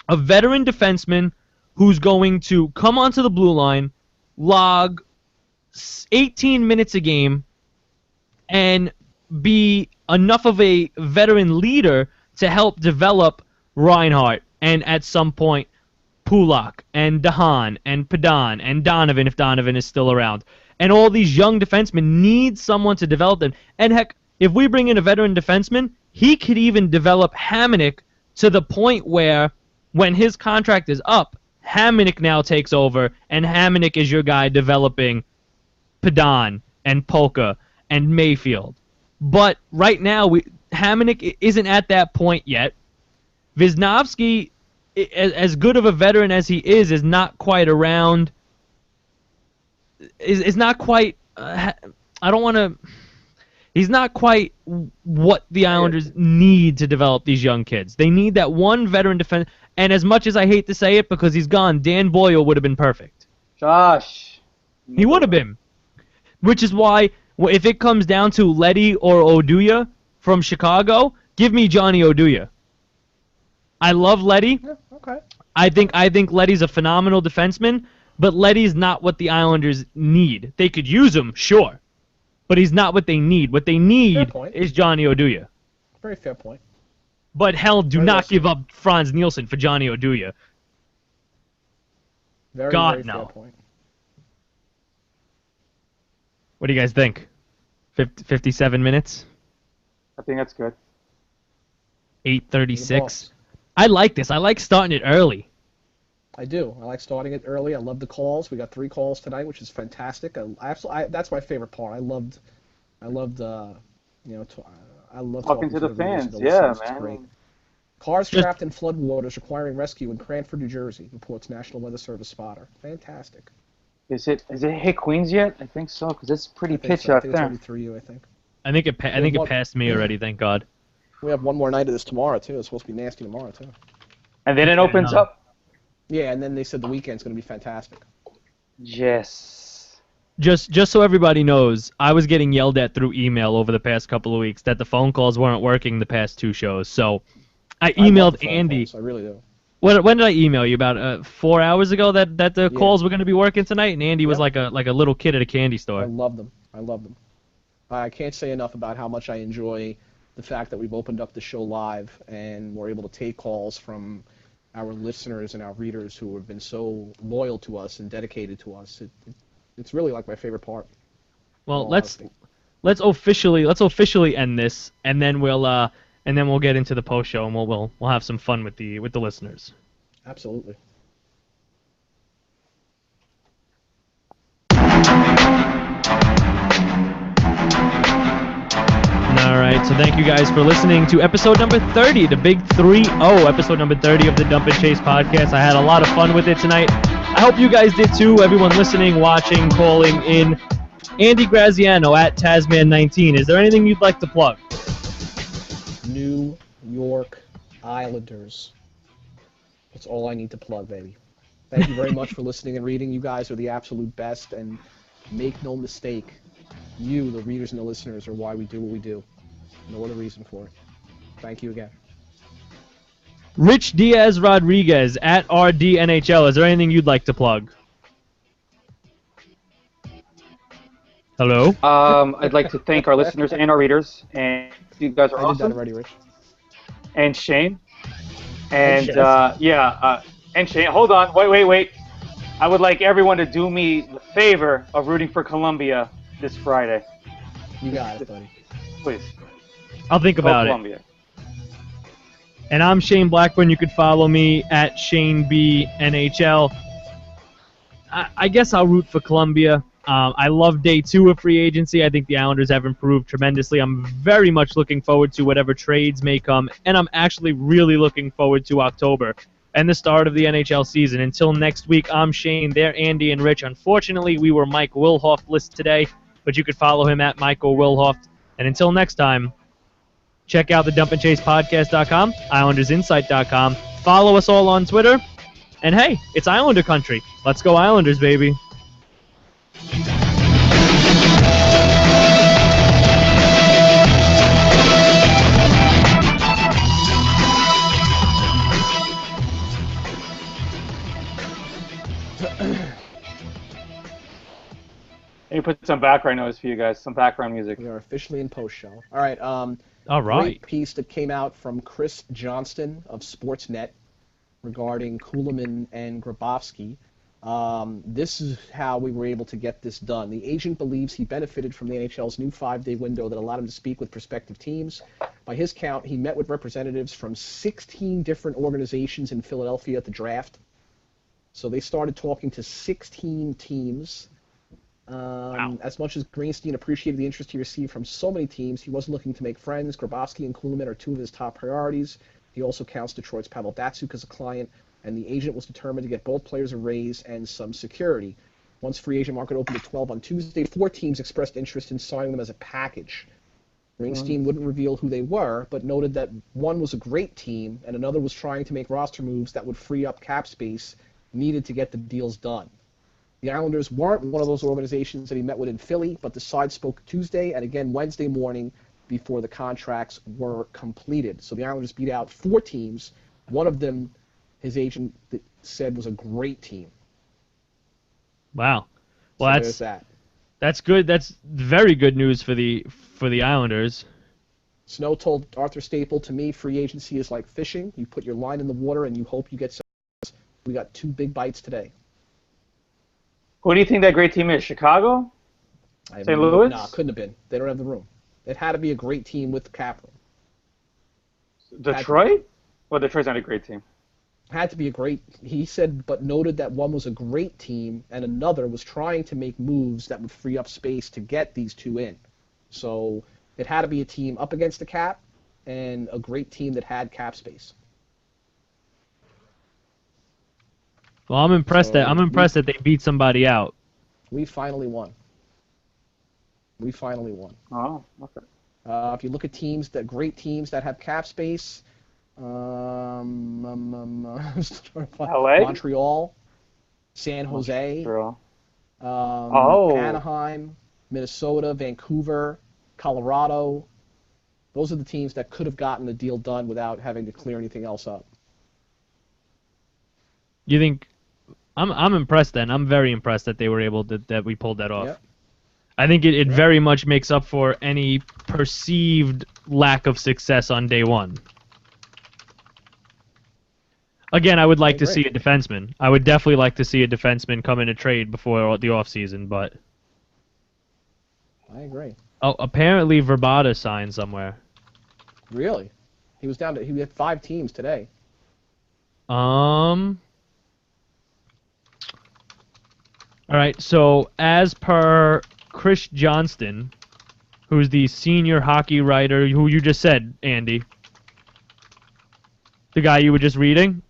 a veteran defenseman who's going to come onto the blue line, log 18 minutes a game, and be enough of a veteran leader to help develop Reinhardt and at some point Pulak and Dahan and Padan and Donovan, if Donovan is still around. And all these young defensemen need someone to develop them. And heck, if we bring in a veteran defenseman, he could even develop Hamonic to the point where when his contract is up, Hamonic now takes over, and Hamonic is your guy developing Padan and Polka and Mayfield. But right now, Hamonic isn't at that point yet. Wisnowski, as good of a veteran as he is not quite around. Is not quite. I don't want to. He's not quite what the Islanders need to develop these young kids. They need that one veteran defense. And as much as I hate to say it because he's gone, Dan Boyle would have been perfect. Josh. He would have been. Which is why, if it comes down to Leddy or Oduya from Chicago, give me Johnny Oduya. I love Leddy. Yeah, okay. I think Leddy's a phenomenal defenseman, but Leddy's not what the Islanders need. They could use him, sure, but he's not what they need. What they need is Johnny Oduya. Very fair point. But hell, do Very not well give up Franz Nielsen for Johnny Oduya. Very, God, very no. fair point. What do you guys think? 57 minutes? I think that's good. 8:36. I like this. I like starting it early. I do. I like starting it early. I love the calls. We got 3 calls tonight, which is fantastic. That's my favorite part. I loved, I love Talking to the fans. listeners. Yeah, It's man. great. Cars trapped in floodwaters requiring rescue in Cranford, New Jersey, reports National Weather Service spotter. Fantastic. Is it hit Queens yet? I think so, because it's pretty I think pitch so. I out think it's there. already through you, I think. I think it passed me already. Thank God. We have one more night of this tomorrow, too. It's supposed to be nasty tomorrow, too. And then it opens up. Yeah, and then they said the weekend's going to be fantastic. Yes. Just so everybody knows, I was getting yelled at through email over the past couple of weeks that the phone calls weren't working the past two shows. So I I love emailed the phone Andy. calls. I really do. When did I email you? About 4 hours ago that the Yeah. calls were going to be working tonight, and Andy was Yep. like a little kid at a candy I store. love them. I love them. I can't say enough about how much I enjoy the fact that we've opened up the show live and we're able to take calls from our listeners and our readers who have been so loyal to us and dedicated to us. It's really like my favorite part. Well, All let's honesty. let's officially end this, and then we'll get into the post show, and we'll have some fun with the listeners. Absolutely. All right, so thank you guys for listening to episode number 30, the big 3-0, episode number 30 of the Dump and Chase podcast. I had a lot of fun with it tonight. I hope you guys did too, everyone listening, watching, calling in. Andy Graziano at Tasman19. Is there anything you'd like to plug? New York Islanders. That's all I need to plug, baby. Thank you very much for listening and reading. You guys are the absolute best, and make no mistake, you, the readers and the listeners, are why we do what we do. No other reason for it. Thank you again. Rich Diaz Rodriguez at RDNHL. Is there anything you'd like to plug? Hello? I'd like to thank our listeners and our readers, and you guys are I did that awesome. already, Rich. And Shane. And and Shane. Hold on. Wait. I would like everyone to do me the favor of rooting for Columbia this Friday. You got it, buddy. Please. I'll think Go about it. Columbia. And I'm Shane Blackburn. You could follow me at ShaneBNHL. I guess I'll root for Columbia. I love day 2 of free agency. I think the Islanders have improved tremendously. I'm very much looking forward to whatever trades may come, and I'm actually really looking forward to October and the start of the NHL season. Until next week, I'm Shane. They're Andy and Rich. Unfortunately, we were Mike Wilhoff-less today, but you could follow him at Michael Wilhoff. And until next time, check out the dumpandchasepodcast.com, IslandersInsight.com. Follow us all on Twitter. And hey, it's Islander country. Let's go Islanders, baby. Let me put some background noise for you guys, some background music. We are officially in post-show. All right. All Great right. piece that came out from Chris Johnston of Sportsnet regarding Kulemin and Grabowski. This is how we were able to get this done. The agent believes he benefited from the NHL's new 5-day window that allowed him to speak with prospective teams. By his count, he met with representatives from 16 different organizations in Philadelphia at the draft. So they started talking to 16 teams. Wow. As much as Greenstein appreciated the interest he received from so many teams, he wasn't looking to make friends. Grabowski and Kulemin are two of his top priorities. He also counts Detroit's Pavel Datsyuk as a client, and the agent was determined to get both players a raise and some security. Once free agent market opened at 12 on Tuesday, 4 teams expressed interest in signing them as a package. Greenstein wouldn't reveal who they were, but noted that one was a great team and another was trying to make roster moves that would free up cap space needed to get the deals done. The Islanders weren't one of those organizations that he met with in Philly, but the side spoke Tuesday and again Wednesday morning before the contracts were completed. So the Islanders beat out 4 teams. One of them, his agent said, was a great team. Wow. Well, so there's that. That's good. That's very good news for the Islanders. Snow told Arthur Staple, to me, free agency is like fishing. You put your line in the water and you hope you get some. We got 2 big bites today. Who do you think that great team is? Chicago? St. Louis? No, couldn't have been. They don't have the room. It had to be a great team with the cap room. Detroit? Well, Detroit's not a great team. Had to be a great, he said, but noted that one was a great team and another was trying to make moves that would free up space to get these 2 in. So it had to be a team up against the cap and a great team that had cap space. Well, I'm impressed that they beat somebody out. We finally won. Oh, okay. If you look at teams, great teams that have cap space, LA? Montreal, San Jose, Montreal. Anaheim, Minnesota, Vancouver, Colorado. Those are the teams that could have gotten the deal done without having to clear anything else up. You think? I'm impressed. Then I'm very impressed that they were able to that we pulled that off. Yep. I think it very much makes up for any perceived lack of success on day one. Again, I would like to see a defenseman. I would definitely like to see a defenseman come in a trade before the offseason, but... I agree. Oh, apparently Verbata signed somewhere. Really? He was down to... He had 5 teams today. All right, so as per Chris Johnston, who's the senior hockey writer, who you just said, Andy, the guy you were just reading.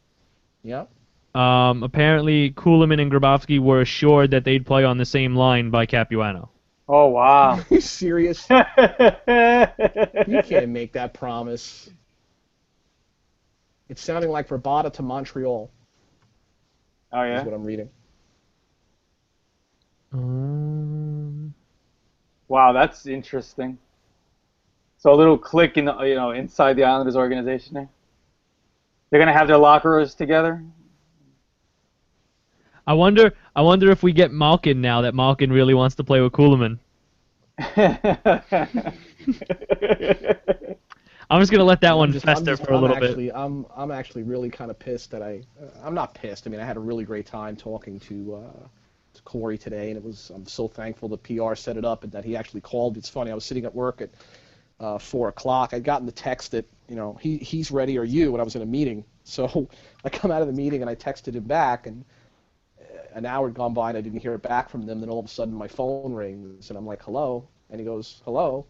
Yep. Apparently, Kulemin and Grabowski were assured that they'd play on the same line by Capuano. Oh, wow. Are you serious? You can't make that promise. It's sounding like Verbata to Montreal. Oh, yeah? That's what I'm reading. Wow, that's interesting. So a little click in the, inside the Islanders organization there. They're gonna have their lockers together. I wonder if we get Malkin now that Malkin really wants to play with Kulemin. I'm just gonna let that one fester for a little bit. I'm actually really kind of pissed that I'm not pissed. I mean, I had a really great time talking to Corey today, and I'm so thankful the PR set it up and that he actually called. It's funny, I was sitting at work at 4 o'clock. I'd gotten the text that he's ready or you when I was in a meeting. So I come out of the meeting and I texted him back, and an hour had gone by and I didn't hear back from them. Then all of a sudden my phone rings and I'm like, hello, and he goes, hello.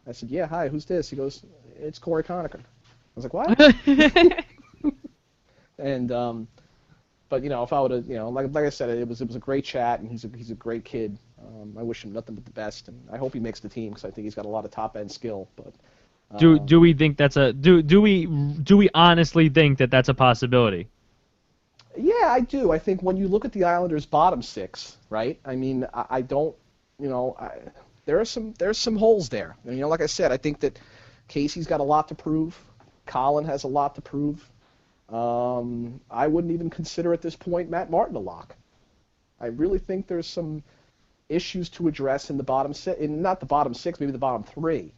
I said, yeah, hi, who's this? He goes, it's Corey Conacher. I was like, what? And but if I would have, like I said, it was a great chat, and he's a great kid. I wish him nothing but the best, and I hope he makes the team because I think he's got a lot of top end skill. But do we think that's a do we honestly think that that's a possibility? Yeah, I do. I think when you look at the Islanders' bottom 6, right? I mean, I don't, there's some holes there. And, like I said, I think that Casey's got a lot to prove. Colin has a lot to prove. I wouldn't even consider at this point Matt Martin a lock. I really think there's some issues to address in the bottom 6, not the bottom 6, maybe the bottom 3.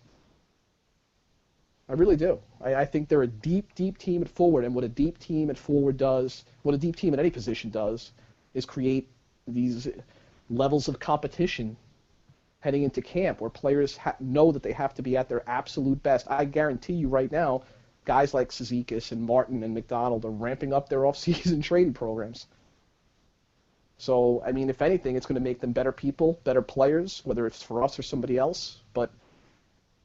I really do. I think they're a deep, deep team at forward, and what a deep team at forward does, what a deep team at any position does, is create these levels of competition heading into camp where players know that they have to be at their absolute best. I guarantee you right now, guys like Cizikas and Martin and McDonald are ramping up their off-season training programs. So, I mean, if anything, it's going to make them better people, better players, whether it's for us or somebody else. But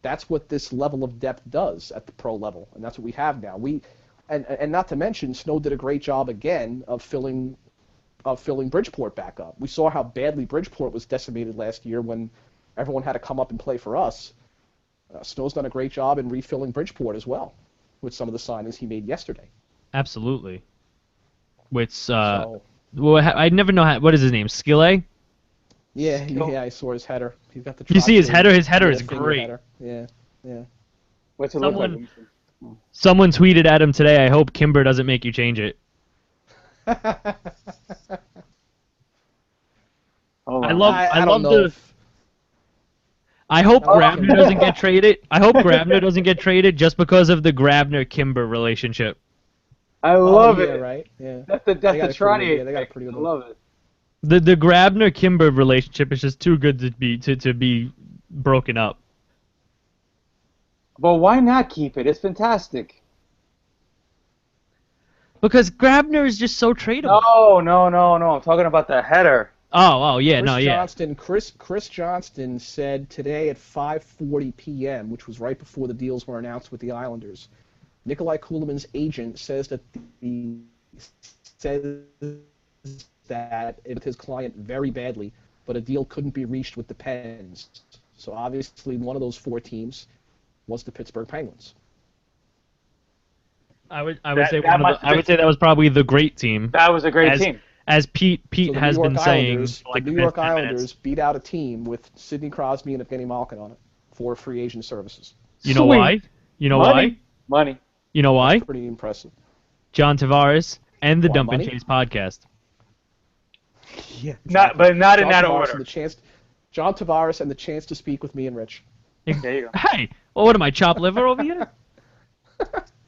that's what this level of depth does at the pro level, and that's what we have now. And not to mention, Snow did a great job again of filling Bridgeport back up. We saw how badly Bridgeport was decimated last year when everyone had to come up and play for us. Snow's done a great job in refilling Bridgeport as well, with some of the signings he made yesterday. Absolutely. Well, I never know what is his name, Skille? Yeah, I saw his header. He's got the. You see his header? His header is great. Header. Yeah. What's it look like? Someone tweeted at him today, I hope Kimber doesn't make you change it. I hope Grabner doesn't get traded. I hope Grabner doesn't get traded just because of the Grabner-Kimber relationship. I love it. Right? Yeah. That's the Trotty. They got a pretty good I love it. The Grabner-Kimber relationship is just too good to be broken up. But why not keep it? It's fantastic. Because Grabner is just so tradable. No. I'm talking about the header. Chris Johnston said today at 5:40 p.m., which was right before the deals were announced with the Islanders, Nikolai Kulemin's agent says that it hit his client very badly, but a deal couldn't be reached with the Pens. So obviously one of those 4 teams was the Pittsburgh Penguins. I would say that was probably the great team. That was a great team. as Pete So the has New York been saying, Islanders, for like the the New York past 10 minutes. Islanders beat out a team with Sidney Crosby and Evgeny Malkin on it for free agent services. You know Sweet. why? You know why? Money. You know why? That's pretty impressive. John Tavares and the Why, Dump and money? Chase podcast. Yeah, But not in John that Tavares order. and the chance, John Tavares and the chance to speak with me and Rich. There you go. Hey, well, what am I, chopped liver over here?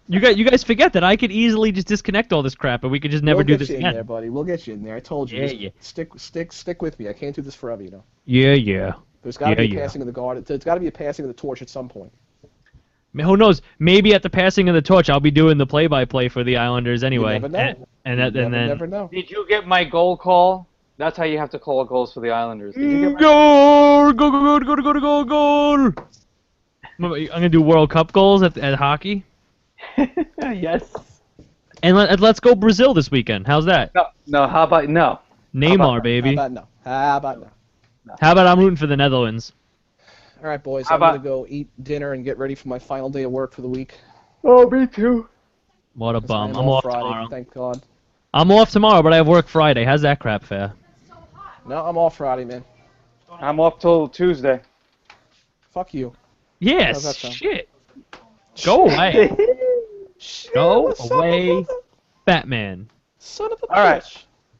You guys forget that I could easily just disconnect all this crap and we could just never we'll do get this you in again. there, buddy. We'll get you in there. I told you. Yeah, Just yeah. Stick with me. I can't do this forever, you know. Yeah. There's got to be a Yeah. passing of the guard. There's got to be a passing of the torch at some point. Who knows? Maybe at the passing of the torch, I'll be doing the play-by-play for the Islanders anyway. You never know. And You then never know. Did you get my goal call? That's how you have to call goals for the Islanders. Did you get my... goal! I'm gonna do World Cup goals at hockey, Yes. and let's go Brazil this weekend. How's that? No. How about no? Neymar, baby. How about no? How about no? How about I'm rooting for the Netherlands? All right, boys. How I'm going to about- go eat dinner and get ready for my final day of work for the week. Oh, me too. What a 'Cause bum. I'm I'm off Friday, tomorrow. thank God. I'm off tomorrow, but I have work Friday. How's that crap fair? No, I'm off Friday, man. I'm off till Tuesday. Fuck you. Yes. How's that sound? Shit. Go away. Go What's up, away, mother- Batman. Son of a bitch. All right.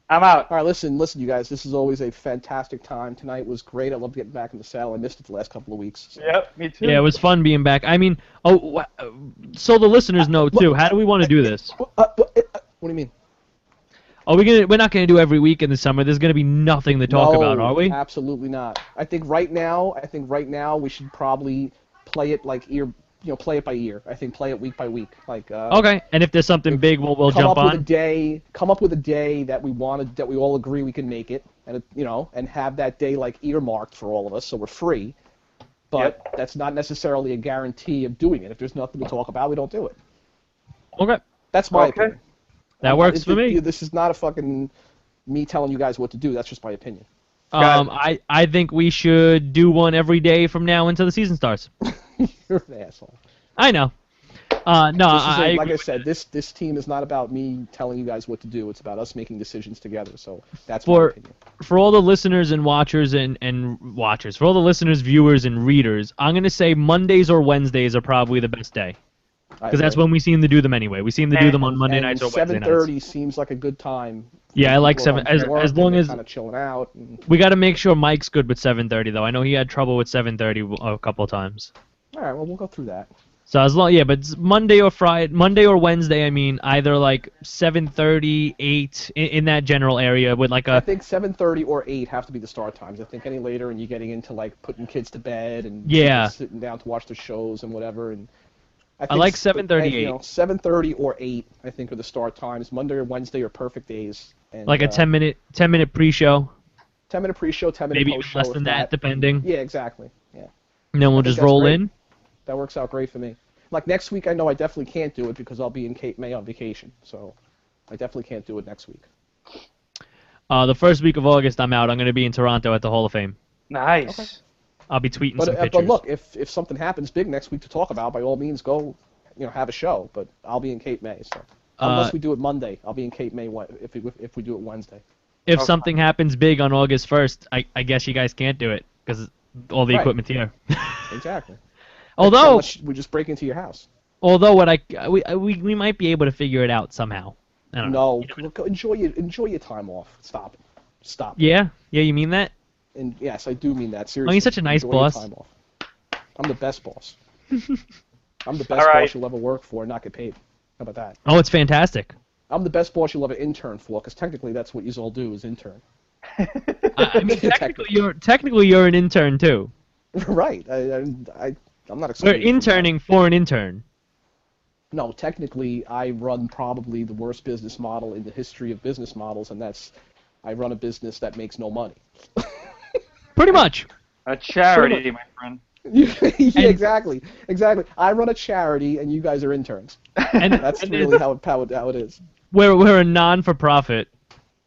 I'm out. All right, listen, you guys. This is always a fantastic time. Tonight was great. I love getting back in the saddle. I missed it the last couple of weeks. So. Yep, me too. Yeah, it was fun being back. I mean, so the listeners know too. How do we want to do this? What do you mean? We're not gonna do every week in the summer. There's gonna be nothing to talk No, about, are we? Absolutely not. I think right now we should probably play it like play it by ear. I think play it week by week. Like Okay, and if there's something big, we'll come jump up with on. a day. Come up with a day that we all agree we can make it, and and have that day like earmarked for all of us, so we're free. But that's not necessarily a guarantee of doing it. If there's nothing to talk about, we don't do it. Okay, That's my opinion. that works for me. This is not a fucking me telling you guys what to do. That's just my opinion. I think we should do one every day from now until the season starts. You're an asshole. I know. No, I like agree I with said, this team is not about me telling you guys what to do. It's about us making decisions together. So that's my for opinion. for all the listeners and watchers and watchers, for all the listeners, viewers, and readers, I'm gonna say Mondays or Wednesdays are probably the best day because that's when we seem to do them anyway. We seem to do them on Monday nights or Wednesday nights. 7:30 seems like a good time. Yeah, I like People are 7 home from work as long and they're as kind of chilling out. we got to make sure Mike's good with 7:30 though. I know he had trouble with 7:30 a couple of times. All right, well we'll go through that. So as long, yeah, but it's Monday or Wednesday. I mean, either like 7:30, 8 in that general area with like I a think 7:30 or 8 have to be the start times. I think any later and you're getting into like putting kids to bed and Yeah. people sitting down to watch the shows and whatever. And I like 7:30, 8. 7:30 or 8 I think are the start times. Monday or Wednesday are perfect days. And, like a 10-minute pre-show, 10-minute pre-show, 10-minute maybe post-show. less than if that, depending. Yeah, exactly. Yeah, And then we'll I think just that's roll great. in. that works out great for me. Like next week, I know I definitely can't do it because I'll be in Cape May on vacation. So I definitely can't do it next week. The first week of August, I'm out. I'm going to be in Toronto at the Hall of Fame. Nice. Okay. I'll be tweeting some pictures. But look, if something happens big next week to talk about, by all means, go, have a show. But I'll be in Cape May, so unless we do it Monday, I'll be in Cape May. If we do it Wednesday. If something happens big on August 1st, I guess you guys can't do it because all the Right. equipment's here. Exactly. Although, Unless we just break into your house. we might be able to figure it out somehow. I don't know. No, look, enjoy your time off. Stop it. Stop. Yeah, you mean that? And yes, I do mean that seriously. Oh, he's such a nice Enjoy your boss. time off. I'm the best boss. I'm the best All right. boss you'll ever work for and not get paid. How about that? Oh, it's fantastic. I'm the best boss you'll ever intern for, because technically that's what you all do is intern. I mean, technically you're an intern too. Right. I'm not We're excited. interning for an intern. No, technically I run probably the worst business model in the history of business models, and that's I run a business that makes no money. Pretty much. A charity, my friend. Yeah, exactly. I run a charity, and you guys are interns. And That's really how it is. we're a non-for-profit.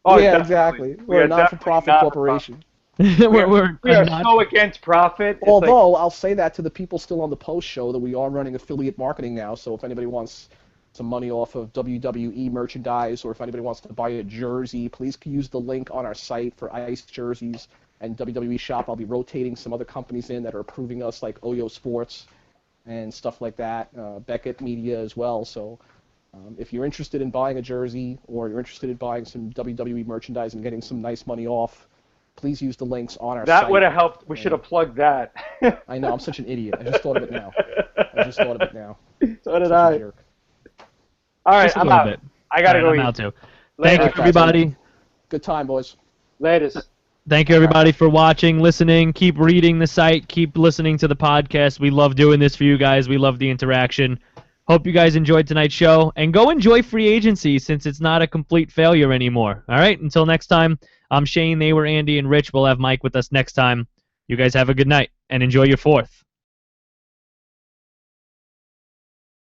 Oh, yeah, definitely. exactly. We We're are a non-for-profit definitely corporation. we're We are so against profit. It's Although I'll say that to the people still on the post show that we are running affiliate marketing now. So if anybody wants some money off of WWE merchandise, or if anybody wants to buy a jersey, please use the link on our site for Ice jerseys and WWE shop. I'll be rotating some other companies in that are approving us, like Oyo Sports and stuff like that, Beckett Media as well. So if you're interested in buying a jersey, or you're interested in buying some WWE merchandise and getting some nice money off, please use the links on our site. That would have helped. We should have plugged that. I know, I'm such an idiot. I just thought of it now. So did I. Jerk. All right, Just a I'm little out. bit. I gotta All right, go I'm eat. out too. Later. Thank you, everybody. Good time, boys. Latest. Thank you, everybody, for watching, listening. Keep reading the site. Keep listening to the podcast. We love doing this for you guys. We love the interaction. Hope you guys enjoyed tonight's show. And go enjoy free agency, since it's not a complete failure anymore. All right? Until next time, I'm Shane. They were Andy and Rich. We'll have Mike with us next time. You guys have a good night, and enjoy your 4th.